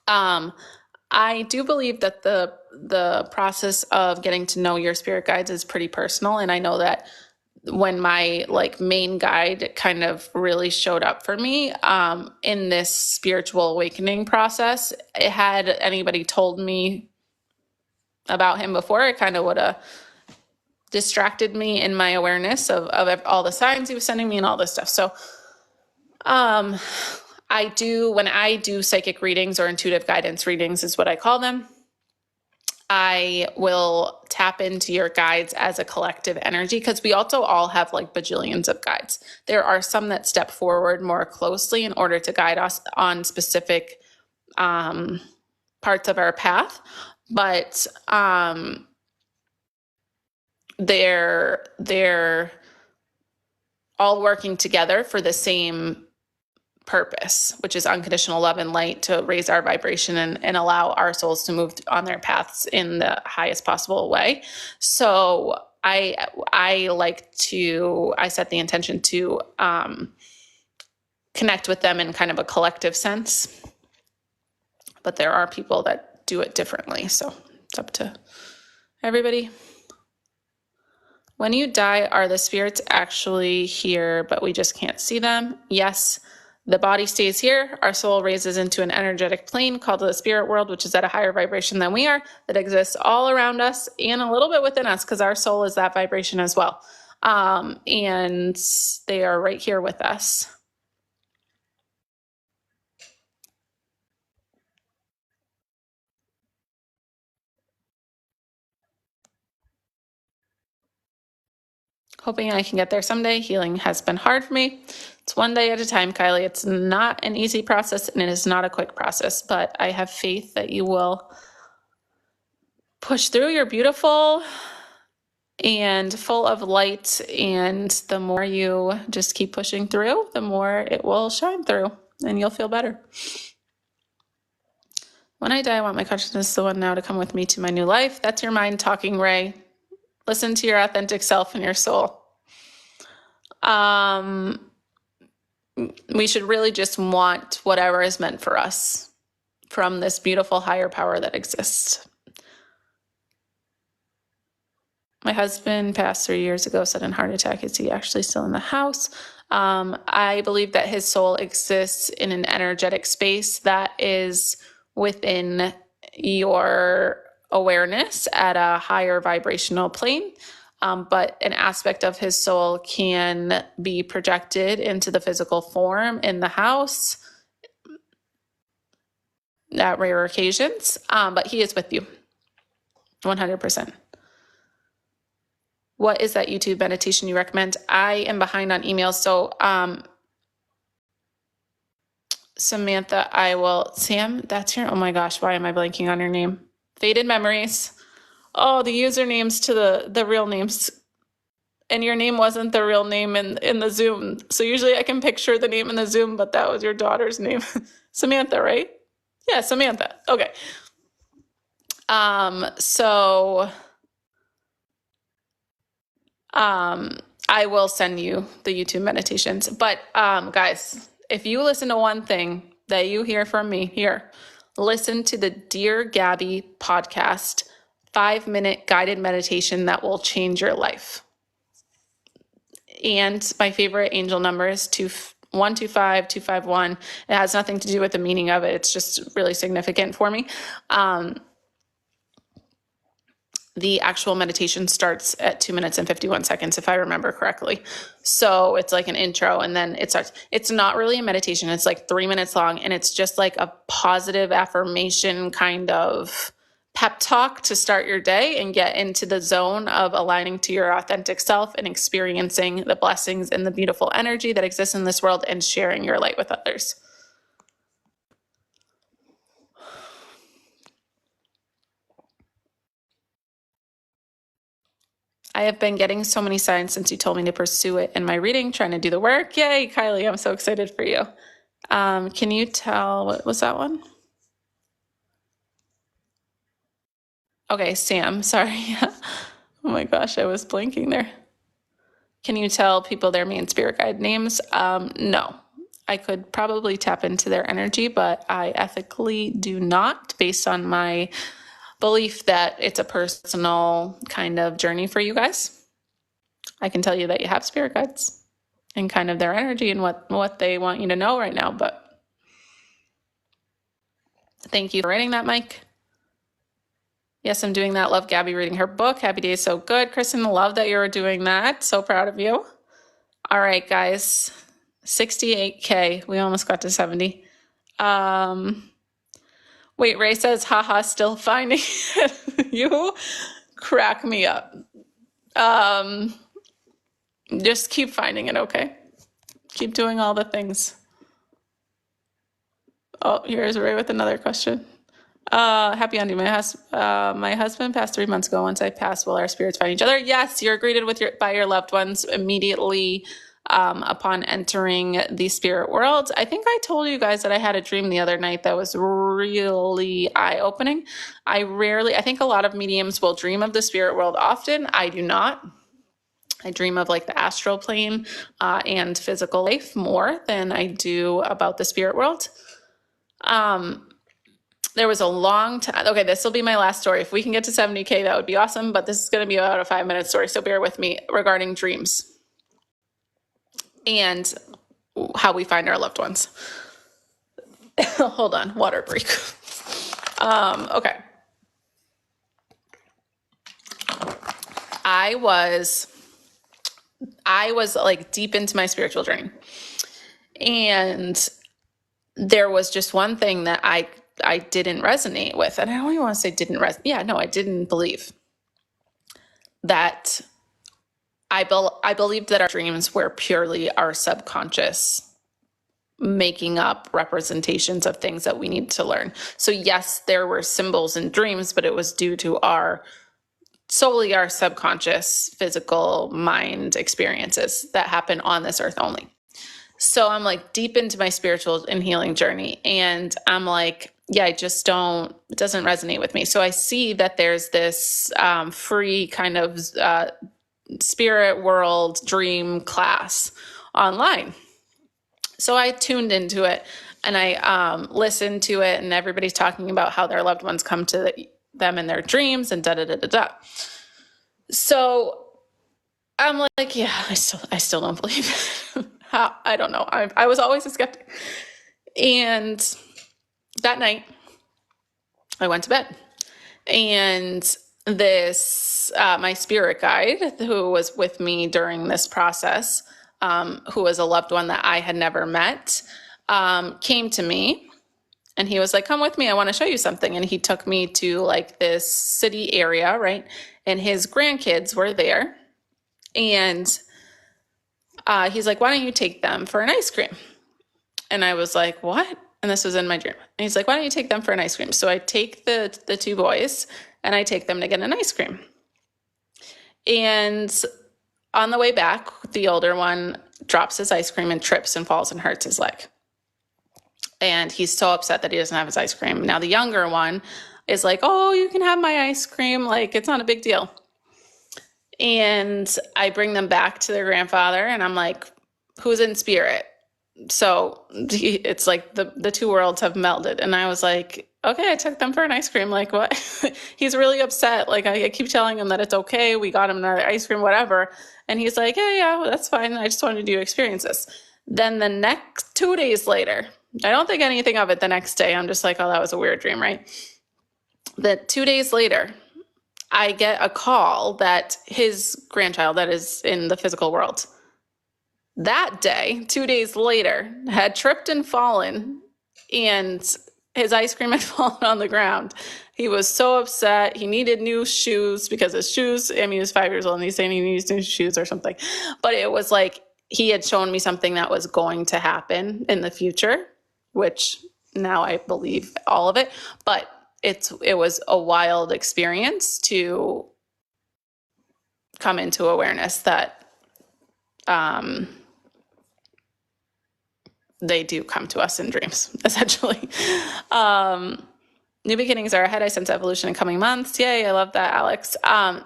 Speaker 1: I do believe that the process of getting to know your spirit guides is pretty personal. And I know that when my main guide kind of really showed up for me in this spiritual awakening process, had anybody told me about him before, it kind of would have distracted me in my awareness of all the signs he was sending me and all this stuff. So when I do psychic readings or intuitive guidance readings is what I call them, I will tap into your guides as a collective energy, because we also all have bajillions of guides. There are some that step forward more closely in order to guide us on specific parts of our path, but they're all working together for the same purpose, which is unconditional love and light, to raise our vibration and allow our souls to move on their paths in the highest possible way. So I set the intention to connect with them in kind of a collective sense, but there are people that do it differently. So it's up to everybody. When you die, are the spirits actually here, but we just can't see them? Yes. The body stays here. Our soul raises into an energetic plane called the spirit world, which is at a higher vibration than we are, that exists all around us and a little bit within us, because our soul is that vibration as well. And they are right here with us. Hoping I can get there someday. Healing has been hard for me. It's one day at a time, Kylie. It's not an easy process, and it is not a quick process, but I have faith that you will push through. You're beautiful and full of light, and the more you just keep pushing through, the more it will shine through, and you'll feel better. When I die, I want my consciousness, the one now, to come with me to my new life. That's your mind talking, Ray. Listen to your authentic self and your soul. We should really just want whatever is meant for us from this beautiful higher power that exists. My husband passed 3 years ago, sudden heart attack. Is he actually still in the house? I believe that his soul exists in an energetic space that is within your awareness at a higher vibrational plane. But an aspect of his soul can be projected into the physical form in the house at rare occasions. But he is with you 100%. What is that YouTube meditation you recommend? I am behind on emails. So, Samantha, Sam, that's your, oh my gosh, why am I blanking on your name? Faded Memories. Oh, the usernames to the real names. And your name wasn't the real name in the Zoom. So usually I can picture the name in the Zoom, but that was your daughter's name. Samantha, right? Yeah, Samantha. Okay. I will send you the YouTube meditations. But guys, if you listen to one thing that you hear from me here, listen to the Dear Gabby podcast, 5-minute guided meditation that will change your life. And my favorite angel number is 125 251. It has nothing to do with the meaning of it. It's just really significant for me. The actual meditation starts at 2 minutes and 51 seconds, if I remember correctly. So it's like an intro, and then it starts. It's not really a meditation. It's like 3 minutes long, and it's just like a positive affirmation kind of pep talk to start your day and get into the zone of aligning to your authentic self and experiencing the blessings and the beautiful energy that exists in this world and sharing your light with others. I have been getting so many signs since you told me to pursue it in my reading, trying to do the work. Yay, Kylie, I'm so excited for you. Can you tell, what was that one? Okay, Sam, sorry. Oh my gosh, I was blinking there. Can you tell people their main spirit guide names? No. I could probably tap into their energy, but I ethically do not, based on my belief that it's a personal kind of journey for you guys. I can tell you that you have spirit guides and kind of their energy and what they want you to know right now, but thank you for writing that, Mike. Yes, I'm doing that. Love Gabby reading her book. Happy Days, so good. Kristen, love that you're doing that. So proud of you. All right, guys. 68K. We almost got to 70. Wait, Ray says, haha, still finding it. You crack me up. Just keep finding it, okay? Keep doing all the things. Oh, here's Ray with another question. Happy ending. My husband passed 3 months ago. Once I passed, will our spirits find each other? Yes, you're greeted by your loved ones immediately upon entering the spirit world. I think I told you guys that I had a dream the other night that was really eye-opening. I think a lot of mediums will dream of the spirit world often. I do not. I dream of like the astral plane and physical life more than I do about the spirit world. There was a long time. Okay, this will be my last story. If we can get to 70K, that would be awesome. But this is going to be about a 5-minute story. So bear with me regarding dreams and how we find our loved ones. Hold on, water break. Okay. I was like deep into my spiritual journey. And there was just one thing that I didn't resonate with. And I don't even want to say didn't resonate. Yeah, no, I didn't believe that. I believed that our dreams were purely our subconscious making up representations of things that we need to learn. So yes, there were symbols in dreams, but it was due to solely our subconscious physical mind experiences that happen on this earth only. So I'm like deep into my spiritual and healing journey. And I'm like, yeah, it doesn't resonate with me. So I see that there's this free kind of spirit world dream class online. So I tuned into it and I listened to it, and everybody's talking about how their loved ones come to them in their dreams and da-da-da-da-da. So I'm like, yeah, I still don't believe it. I don't know. I was always a skeptic. And that night I went to bed, and this, my spirit guide who was with me during this process, who was a loved one that I had never met, came to me, and he was like, come with me, I want to show you something. And he took me to like this city area, right? And his grandkids were there. And he's like, why don't you take them for an ice cream? And I was like, what? And this was in my dream. And he's like, why don't you take them for an ice cream? So I take the two boys and I take them to get an ice cream. And on the way back, the older one drops his ice cream and trips and falls and hurts his leg. And he's so upset that he doesn't have his ice cream. Now the younger one is like, oh, you can have my ice cream. Like, it's not a big deal. And I bring them back to their grandfather, and I'm like, who's in spirit? So it's like the two worlds have melded. And I was like, okay, I took them for an ice cream. Like, what? He's really upset. Like, I keep telling him that it's okay. We got him another ice cream, whatever. And he's like, yeah, well, that's fine. I just wanted you to experience this. Then the next 2 days later, I don't think anything of it the next day. I'm just like, oh, that was a weird dream, right? The 2 days later, I get a call that his grandchild that is in the physical world that day, 2 days later, had tripped and fallen, and his ice cream had fallen on the ground. He was so upset. He needed new shoes because his shoes, I mean, he was 5 years old and he's saying he needs new shoes or something. But it was like he had shown me something that was going to happen in the future, which now I believe all of it. But it was a wild experience to come into awareness that they do come to us in dreams, essentially. New beginnings are ahead. I sense evolution in coming months. Yay, I love that, Alex.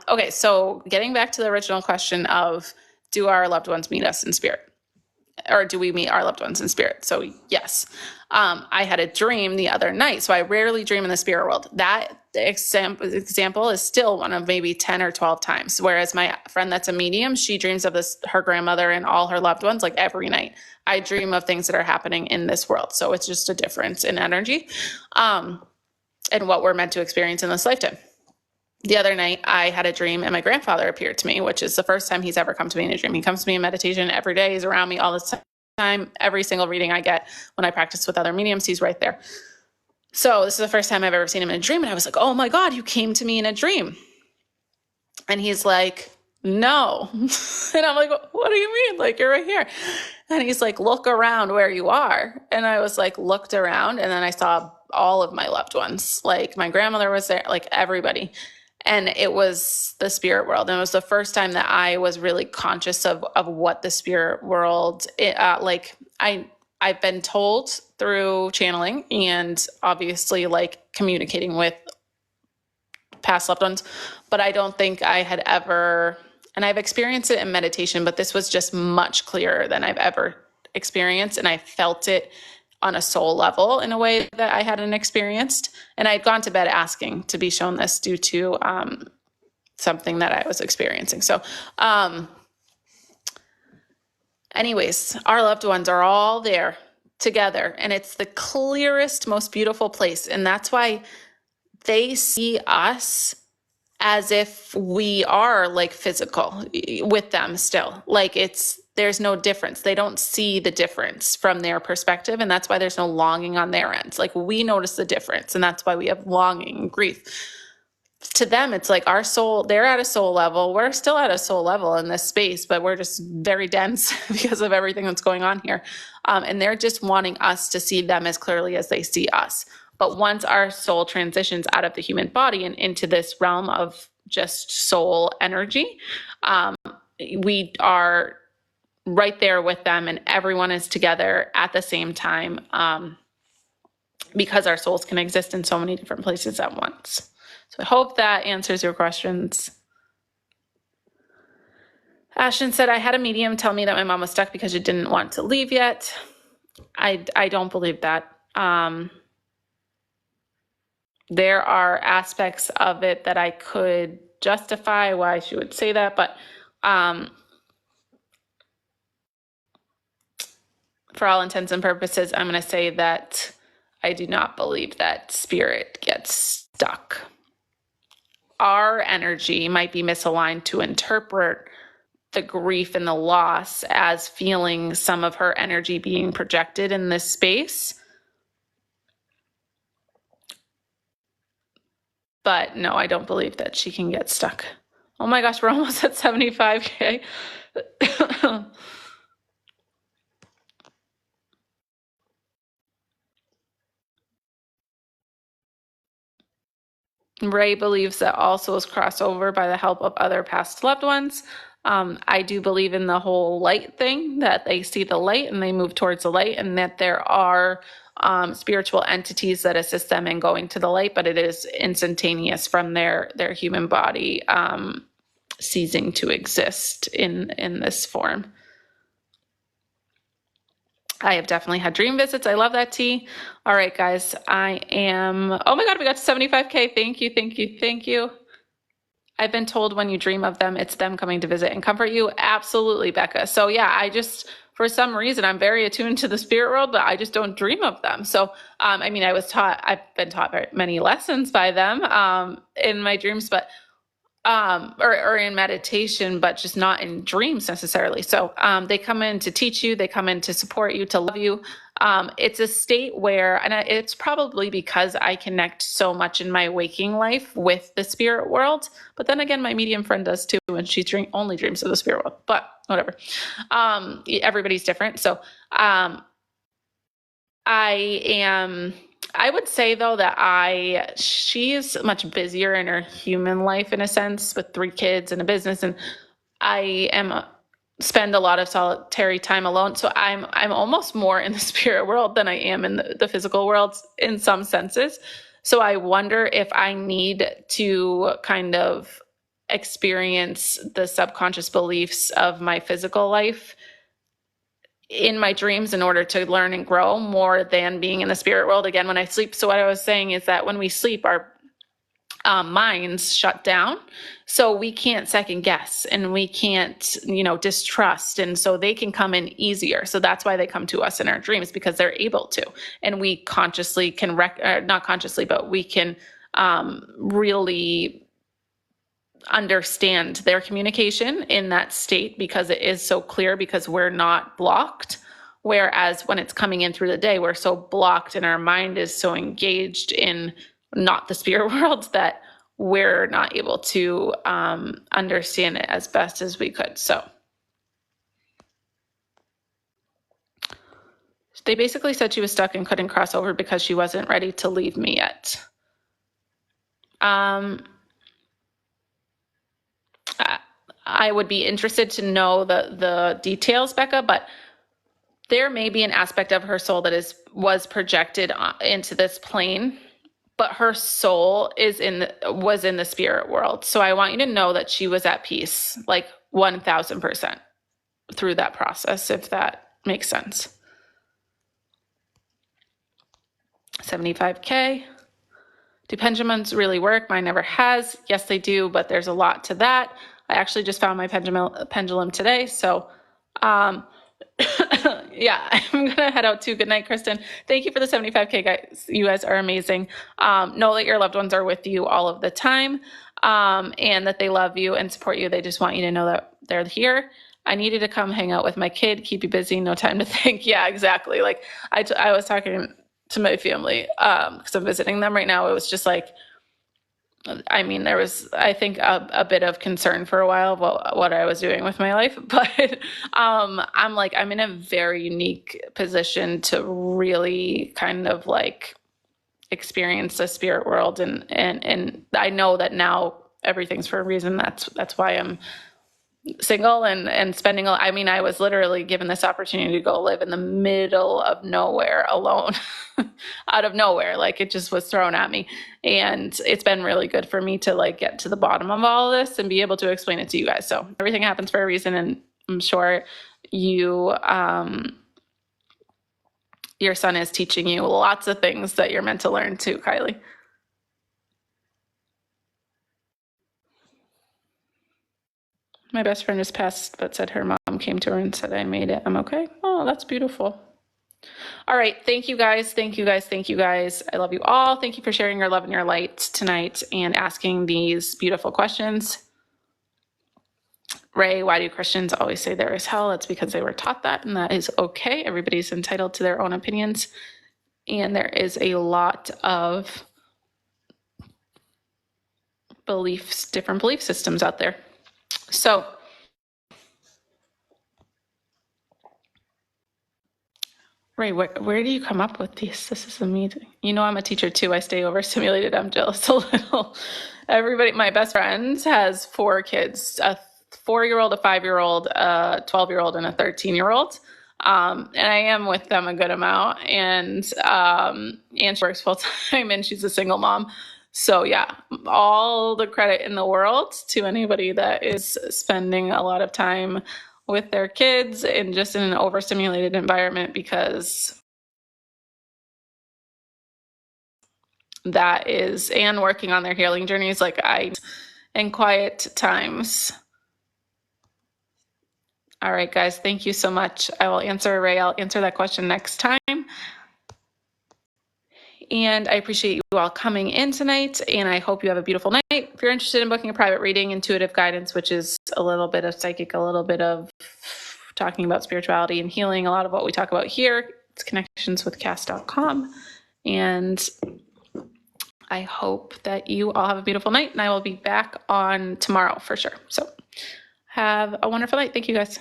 Speaker 1: Okay, so getting back to the original question of, do our loved ones meet us in spirit? Or do we meet our loved ones in spirit? So yes. I had a dream the other night. So I rarely dream in the spirit world. That example is still one of maybe 10 or 12 times. Whereas my friend that's a medium, she dreams of her grandmother and all her loved ones like every night. I dream of things that are happening in this world. So it's just a difference in energy. And what we're meant to experience in this lifetime. The other night, I had a dream and my grandfather appeared to me, which is the first time he's ever come to me in a dream. He comes to me in meditation every day. He's around me all the time. Every single reading I get when I practice with other mediums, he's right there. So this is the first time I've ever seen him in a dream. And I was like, oh my God, you came to me in a dream. And he's like, no. And I'm like, what do you mean? Like, you're right here. And he's like, look around where you are. And I was like, looked around, and then I saw all of my loved ones. Like my grandmother was there, like everybody. And it was the spirit world. And it was the first time that I was really conscious of what the spirit world, like I've been told through channeling and obviously like communicating with past loved ones, but I don't think I had ever, and I've experienced it in meditation, but this was just much clearer than I've ever experienced. And I felt it on a soul level in a way that I hadn't experienced. And I'd gone to bed asking to be shown this due to something that I was experiencing. So anyways, our loved ones are all there together, and it's the clearest, most beautiful place. And that's why they see us as if we are like physical with them still. Like there's no difference. They don't see the difference from their perspective. And that's why there's no longing on their end. Like we notice the difference. And that's why we have longing and grief. To them, it's like our soul, they're at a soul level. We're still at a soul level in this space, but we're just very dense because of everything that's going on here. And they're just wanting us to see them as clearly as they see us. But once our soul transitions out of the human body and into this realm of just soul energy, we are right there with them, and everyone is together at the same time, because our souls can exist in so many different places at once. So I hope that answers your questions. Ashton said, I had a medium tell me that my mom was stuck because she didn't want to leave yet. I don't believe that. There are aspects of it that I could justify why she would say that, but for all intents and purposes, I'm going to say that I do not believe that spirit gets stuck. Our energy might be misaligned to interpret the grief and the loss as feeling some of her energy being projected in this space. But no, I don't believe that she can get stuck. Oh my gosh, we're almost at 75K. Ray believes that all souls cross over by the help of other past loved ones. I do believe in the whole light thing, that they see the light and they move towards the light, and that there are spiritual entities that assist them in going to the light, but it is instantaneous from their human body ceasing to exist in this form. I have definitely had dream visits. I love that, T. All right, guys, I am, oh my God, we got to 75K. Thank you, thank you, thank you. I've been told when you dream of them, it's them coming to visit and comfort you. Absolutely, Becca. So yeah, I just, for some reason, I'm very attuned to the spirit world, but I just don't dream of them. So, I mean, I've been taught very many lessons by them in my dreams, but or in meditation, but just not in dreams necessarily. So they come in to teach you, they come in to support you, to love you. It's a state where, and it's probably because I connect so much in my waking life with the spirit world. But then again, my medium friend does too, and she only dreams of the spirit world. But whatever. Everybody's different. So I would say though that she's much busier in her human life in a sense with 3 kids and a business, and I spend a lot of solitary time alone. So I'm almost more in the spirit world than I am in the physical world in some senses. So I wonder if I need to kind of experience the subconscious beliefs of my physical life in my dreams in order to learn and grow more than being in the spirit world again when I sleep. So what I was saying is that when we sleep, our minds shut down, so we can't second guess and we can't, distrust, and so they can come in easier. So that's why they come to us in our dreams, because they're able to, and we consciously can not consciously, but we can really understand their communication in that state because it is so clear, because we're not blocked. Whereas when it's coming in through the day, we're so blocked and our mind is so engaged in not the spirit world that we're not able to understand it as best as we could. So they basically said she was stuck and couldn't cross over because she wasn't ready to leave me yet. I would be interested to know the details, Becca, but there may be an aspect of her soul that was projected into this plane, but her soul was in the spirit world. So I want you to know that she was at peace, like 1000% through that process, if that makes sense. 75K. Do pendulums really work? Mine never has. Yes, they do, but there's a lot to that. I actually just found my pendulum today. So, yeah, I'm going to head out too. Good night, Kristen. Thank you for the 75K, guys. You guys are amazing. Know that your loved ones are with you all of the time, and that they love you and support you. They just want you to know that they're here. I needed to come hang out with my kid, keep you busy, no time to think. Yeah, exactly. Like I was talking to my family because I'm visiting them right now. It was just like, I mean, there was, I think, a bit of concern for a while about what I was doing with my life, but I'm like, I'm in a very unique position to really kind of like experience the spirit world, and I know that now everything's for a reason. That's why I'm single and spending, I mean, I was literally given this opportunity to go live in the middle of nowhere alone, out of nowhere. Like it just was thrown at me. And it's been really good for me to like get to the bottom of all of this and be able to explain it to you guys. So everything happens for a reason. And I'm sure your son is teaching you lots of things that you're meant to learn too, Kylie. My best friend just passed, but said her mom came to her and said, I made it. I'm okay. Oh, that's beautiful. All right. Thank you guys. Thank you guys. Thank you guys. I love you all. Thank you for sharing your love and your light tonight and asking these beautiful questions. Ray, why do Christians always say there is hell? It's because they were taught that, and that is okay. Everybody's entitled to their own opinions. And there is a lot of beliefs, different belief systems out there. So, Ray, where do you come up with these? This is amazing. You know, I'm a teacher too. I stay overstimulated. I'm jealous a little. Everybody, my best friend has 4 kids, a 4-year-old, a 5-year-old, a 12-year-old, and a 13-year-old. And I am with them a good amount. And she works full time and she's a single mom. So yeah, all the credit in the world to anybody that is spending a lot of time with their kids and just in an overstimulated environment, because that is, and working on their healing journeys like in quiet times. All right, guys, thank you so much. I will answer, Ray, I'll answer that question next time. And I appreciate you all coming in tonight, and I hope you have a beautiful night. If you're interested in booking a private reading, intuitive guidance, which is a little bit of psychic, a little bit of talking about spirituality and healing, a lot of what we talk about here, It's connectionswithcass.com. And I hope that you all have a beautiful night, and I will be back on tomorrow for sure. So have a wonderful night. Thank you, guys.